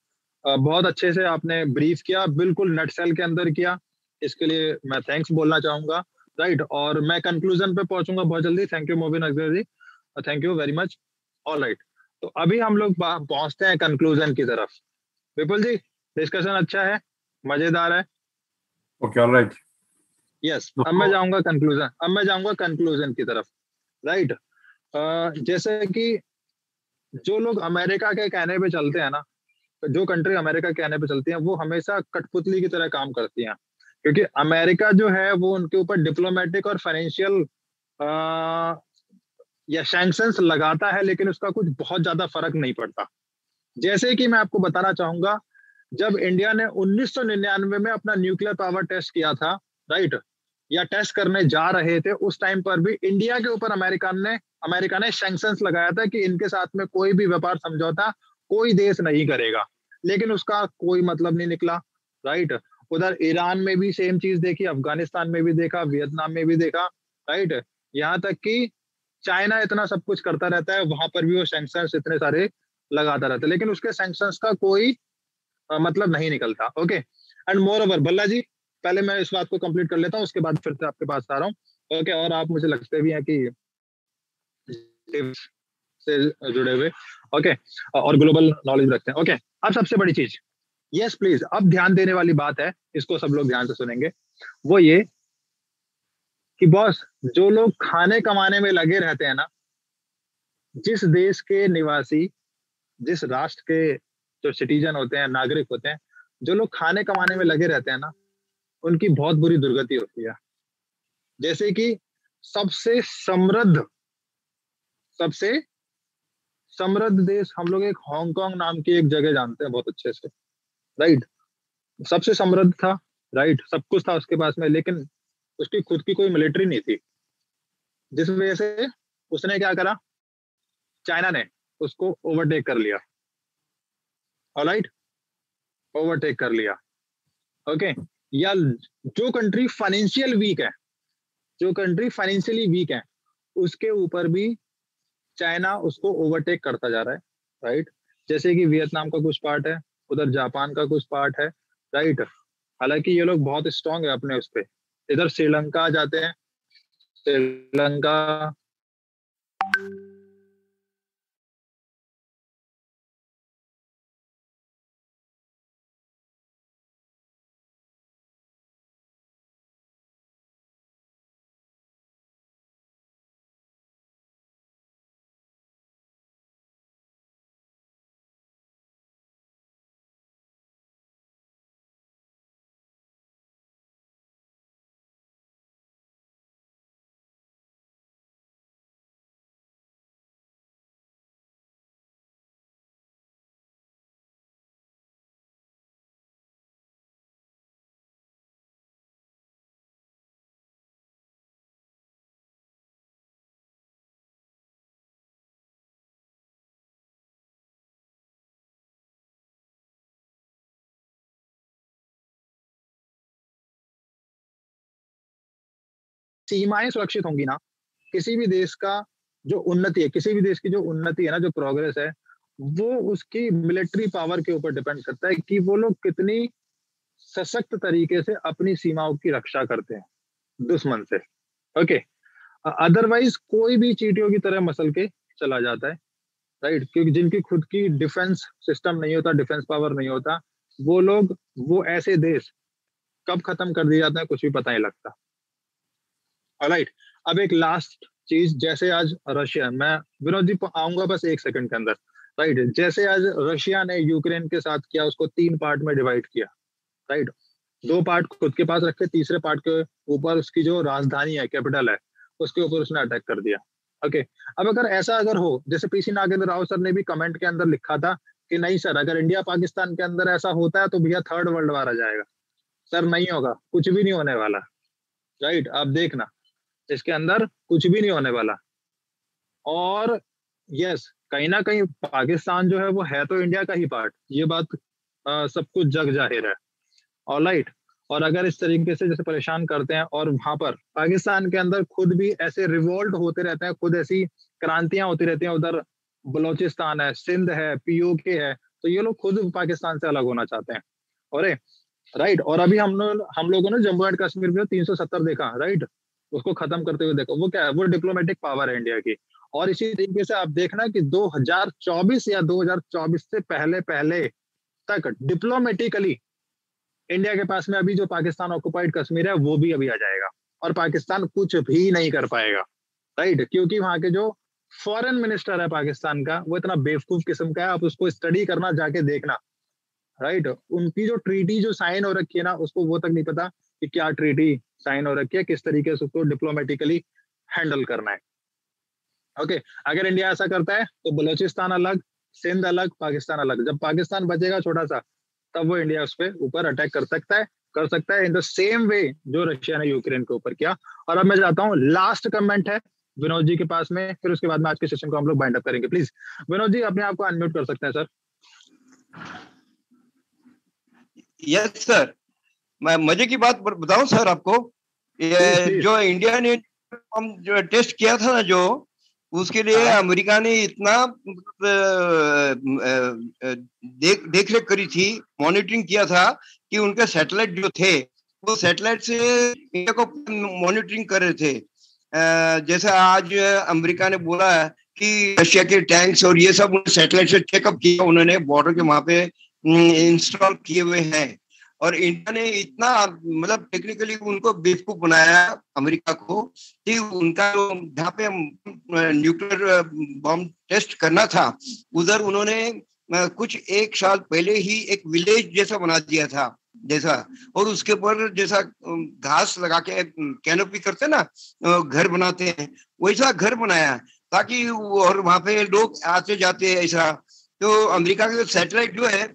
बहुत अच्छे से आपने ब्रीफ किया, बिल्कुल नटसेल के अंदर किया, इसके लिए मैं थैंक्स बोलना चाहूंगा, राइट। और मैं कंक्लूजन पे पहुंचूंगा बहुत जल्दी। Thank you Mobin Akhtar ji, thank you very much. All right, तो अभी हम लोग पहुंचते हैं कंक्लूजन की तरफ। विपुल जी, डिस्कशन अच्छा है, मजेदार है। ओके, ऑल राइट, यस, अब मैं जाऊंगा कंक्लूजन की तरफ, राइट। जैसे कि जो लोग अमेरिका के कहने पे चलते हैं ना, जो कंट्री अमेरिका के कहने पे चलती हैं, वो हमेशा कठपुतली की तरह काम करती हैं, क्योंकि अमेरिका जो है वो उनके ऊपर डिप्लोमेटिक और फाइनेंशियल या सैंक्शंस लगाता है, लेकिन उसका कुछ बहुत ज्यादा फर्क नहीं पड़ता। जैसे कि मैं आपको बताना चाहूंगा, जब इंडिया ने 1999 में अपना न्यूक्लियर पावर टेस्ट किया था, राइट, या टेस्ट करने जा रहे थे, उस टाइम पर भी इंडिया के ऊपर अमेरिका ने सैंक्शंस लगाया था कि इनके साथ में कोई भी व्यापार समझौता कोई देश नहीं करेगा, लेकिन उसका कोई मतलब नहीं निकला, राइट। उधर ईरान में भी सेम चीज देखी, अफगानिस्तान में भी देखा, वियतनाम में भी देखा, राइट। यहाँ तक कि चाइना इतना सब कुछ करता रहता है, वहां पर भी वो सैंक्शंस इतने सारे लगाता रहता है, लेकिन उसके सैंक्शंस का कोई मतलब नहीं निकलता। Okay, and moreover, Bhalla ji, पहले मैं इस बात को कंप्लीट कर लेता हूँ, उसके बाद फिर से आपके पास आ रहा हूँ। ओके, और आप मुझे लगते भी हैं कि से जुड़े हुए, ओके, और ग्लोबल नॉलेज रखते हैं। ओके, अब सबसे बड़ी चीज, यस प्लीज, अब ध्यान देने वाली बात है, इसको सब लोग ध्यान से सुनेंगे, वो ये कि बॉस, जो लोग खाने कमाने में लगे रहते हैं ना, जिस देश के निवासी, जिस राष्ट्र के जो सिटीजन होते हैं, नागरिक होते हैं, जो लोग खाने कमाने में लगे रहते हैं ना, उनकी बहुत बुरी दुर्गति होती है। जैसे कि सबसे समृद्ध देश हम लोग एक हांगकांग नाम की एक जगह जानते हैं बहुत अच्छे से, राइट। सबसे समृद्ध था, राइट, सब कुछ था उसके पास में, लेकिन उसकी खुद की कोई मिलिट्री नहीं थी, जिस वजह से उसने क्या करा, चाइना ने उसको ओवरटेक कर लिया, ऑलराइट, ओवरटेक कर लिया। ओके, या जो कंट्री फाइनेंशियली वीक है, उसके ऊपर भी चाइना उसको ओवरटेक करता जा रहा है, राइट। जैसे कि वियतनाम का कुछ पार्ट है, उधर जापान का कुछ पार्ट है, राइट। हालांकि ये लोग बहुत स्ट्रांग है अपने उस पे। इधर श्रीलंका आ जाते हैं, श्रीलंका सीमाएं सुरक्षित होंगी ना, किसी भी देश का जो उन्नति है, किसी भी देश की जो उन्नति है ना, जो प्रोग्रेस है, वो उसकी मिलिट्री पावर के ऊपर डिपेंड करता है कि वो लोग कितनी सशक्त तरीके से अपनी सीमाओं की रक्षा करते हैं दुश्मन से। ओके, अदरवाइज कोई भी चींटियों की तरह मसल के चला जाता है, राइट, क्योंकि जिनकी खुद की डिफेंस सिस्टम नहीं होता, डिफेंस पावर नहीं होता, वो लोग, वो ऐसे देश कब खत्म कर दिया जाता है कुछ भी पता नहीं लगता। ऑलराइट, अब एक लास्ट चीज, जैसे आज रशिया, मैं विनोद जी आऊंगा बस एक सेकंड के अंदर, राइट। जैसे आज रशिया ने यूक्रेन के साथ किया, उसको 3 पार्ट में डिवाइड किया, राइट। 2 पार्ट खुद के पास रखे, तीसरे पार्ट के ऊपर उसकी जो राजधानी है, कैपिटल है, उसके ऊपर उसने अटैक कर दिया। ओके, अब अगर हो, जैसे पीसी नागेंद्र राव सर ने भी कमेंट के अंदर लिखा था कि नहीं सर, अगर इंडिया पाकिस्तान के अंदर ऐसा होता है तो भैया 3rd वर्ल्ड वार आ जाएगा। सर नहीं होगा, कुछ भी नहीं होने वाला, राइट। आप देखना, इसके अंदर कुछ भी नहीं होने वाला। और यस, कहीं ना कहीं पाकिस्तान जो है वो है तो इंडिया का ही पार्ट, ये बात सब कुछ जग जाहिर है। ऑलराइट, और अगर इस तरीके से जैसे परेशान करते हैं और वहां पर पाकिस्तान के अंदर खुद भी ऐसे रिवोल्ट होते रहते हैं, खुद ऐसी क्रांतियां होती रहती हैं, उधर बलोचिस्तान है, सिंध है, पीओके है, तो ये लोग खुद पाकिस्तान से अलग होना चाहते हैं। और राइट, और अभी हम लोगों ने जम्मू एंड कश्मीर में 370 देखा, राइट, उसको खत्म करते हुए देखा। वो क्या है, वो डिप्लोमेटिक पावर है इंडिया की। और इसी तरीके से आप देखना कि 2024 या 2024 से पहले पहले तक डिप्लोमेटिकली इंडिया के पास में अभी जो पाकिस्तान ऑक्युपाइड कश्मीर है वो भी अभी आ जाएगा, और पाकिस्तान कुछ भी नहीं कर पाएगा, राइट, क्योंकि वहां के जो फॉरेन मिनिस्टर है पाकिस्तान का वो इतना बेवकूफ किस्म का है, आप उसको स्टडी करना, जाके देखना, राइट। उनकी जो ट्रीटी जो साइन हो रखी है ना, उसको वो तक नहीं पता कि क्या ट्रीटी साइन हो रखी है, किस तरीके से उसको डिप्लोमेटिकली हैंडल करना है। ओके, अगर इंडिया ऐसा करता है तो बलोचिस्तान अलग, सिंध अलग, पाकिस्तान अलग। जब पाकिस्तान बचेगा छोटा सा, तब वो इंडिया उस पर ऊपर अटैक कर सकता है इन द सेम वे जो रशिया ने यूक्रेन के ऊपर किया। और अब मैं जाता हूँ, लास्ट कमेंट है विनोद जी के पास में, फिर उसके बाद में आज के सेशन को हम लोग बाइंड अप करेंगे। प्लीज विनोद जी अपने आप को अनम्यूट कर सकते हैं सर। यस सर, मैं मजे की बात बताऊं सर आपको, ये जो इंडिया ने हम जो टेस्ट किया था ना, जो उसके लिए अमेरिका ने इतना देख रेख करी थी, मॉनिटरिंग किया था कि उनके सैटेलाइट जो थे वो सैटेलाइट से इंडिया को मॉनिटरिंग कर रहे थे। जैसे आज अमेरिका ने बोला है कि रशिया के टैंक्स और ये सब सैटेलाइट से चेकअप किया उन्होंने, बॉर्डर के वहां पे इंस्टॉल किए हुए हैं। और इंडिया ने इतना मतलब टेक्निकली उनको बेवकूफ बनाया अमेरिका को कि उनका जहाँ पे न्यूक्लियर बॉम्ब टेस्ट करना था उधर उन्होंने कुछ एक साल पहले ही एक विलेज जैसा बना दिया था जैसा, और उसके ऊपर जैसा घास लगा के कैनोपी करते ना, घर बनाते हैं, वैसा घर बनाया ताकि, और वहां पे लोग आते जाते हैं ऐसा। तो अमेरिका के सैटेलाइट जो है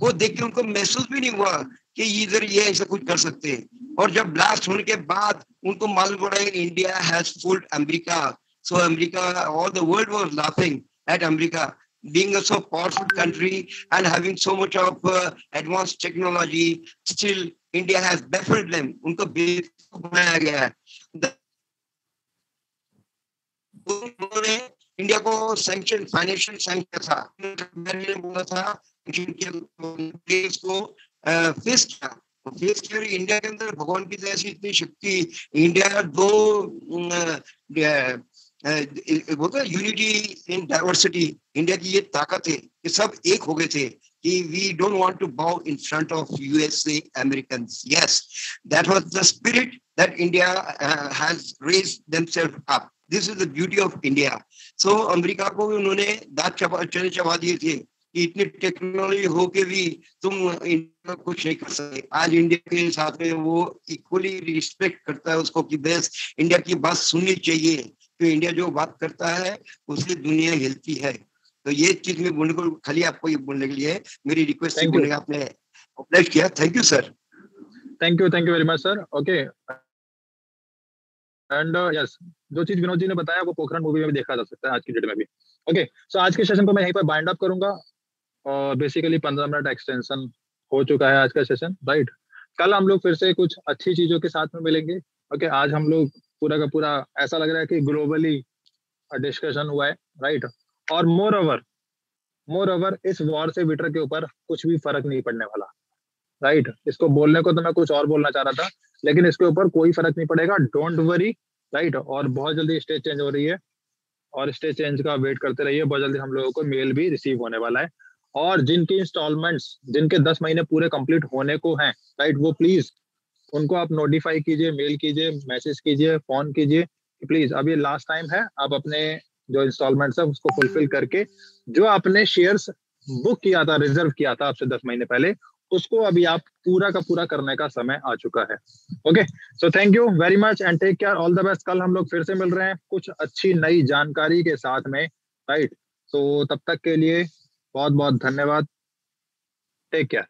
वो देख के उनको महसूस भी नहीं हुआ कि इधर ये ऐसा कुछ कर सकते हैं। और जब ब्लास्ट होने के बाद उनको मालूम पड़ा India has fooled America, so America, all the world was laughing at America being a so powerful country and having so much of advanced technology, still India has baffled them. उनको बेवकूफ बनाया गया है। उन्होंने इंडिया को sanction, financial sanction था, मैंने बोला था को फेस किया। इंडिया के अंदर भगवान की जैसी इतनी शक्ति, इंडिया दो बोलते हैं यूनिटी इन डाइवर्सिटी, इंडिया की ये ताकत है कि सब एक हो गए थे कि we don't want to bow in front of USA Americans. Yes, that was the spirit that India has raised themselves up. This is the beauty of India. So America को उन्होंने दांत चबा दिए थे कि इतनी टेक्नोलॉजी हो के भी तुम इंडिया कुछ नहीं कर सकते। आज इंडिया के साथ में वो इक्वली रिस्पेक्ट करता है उसको कि बस इंडिया की बात सुननी चाहिए, तो इंडिया जो बात करता है उससे दुनिया हिलती है। तो ये चीज में बोलने को, खाली आपको ये बोलने के लिए मेरी रिक्वेस्ट से बोलने का आपने ऑब्लाइज किया। Thank you sir. Thank you very much sir. Okay, and yes, जो चीज विनोद जी ने बताया वो पोखरण मूवी में भी देखा जा सकता है आज की डेट में भी। ओके, सो आज के सेशन को मैं यहीं पर बाइंड अप करूंगा, और बेसिकली 15 मिनट एक्सटेंशन हो चुका है आज का सेशन, राइट। कल हम लोग फिर से कुछ अच्छी चीजों के साथ में मिलेंगे। ओके, आज हम लोग पूरा का पूरा ऐसा लग रहा है कि ग्लोबली डिस्कशन हुआ है, राइट। और मोर ओवर इस वॉर से विटर के ऊपर कुछ भी फर्क नहीं पड़ने वाला, राइट। इसको बोलने को तो मैं कुछ और बोलना चाह रहा था, लेकिन इसके ऊपर कोई फर्क नहीं पड़ेगा, डोंट वरी, राइट। और बहुत जल्दी स्टेज चेंज हो रही है, और स्टेज चेंज का वेट करते रहिए। बहुत जल्दी हम लोगों को मेल भी रिसीव होने वाला है, और जिनकी इंस्टॉलमेंट्स, जिनके 10 महीने पूरे कंप्लीट होने को हैं, राइट, वो प्लीज उनको आप नोटिफाई कीजिए, मेल कीजिए, मैसेज कीजिए, फोन कीजिए कि प्लीज अब ये लास्ट टाइम है, आप अपने जो इंस्टॉलमेंट्स है उसको फुलफिल करके जो आपने शेयर्स बुक किया था, रिजर्व किया था आपसे 10 महीने पहले, उसको अभी आप पूरा का पूरा करने का समय आ चुका है। Okay, so thank you very much and take care, all the best. कल हम लोग फिर से मिल रहे हैं कुछ अच्छी नई जानकारी के साथ में, राइट। तो तब तक के लिए बहुत बहुत धन्यवाद, टेक केयर।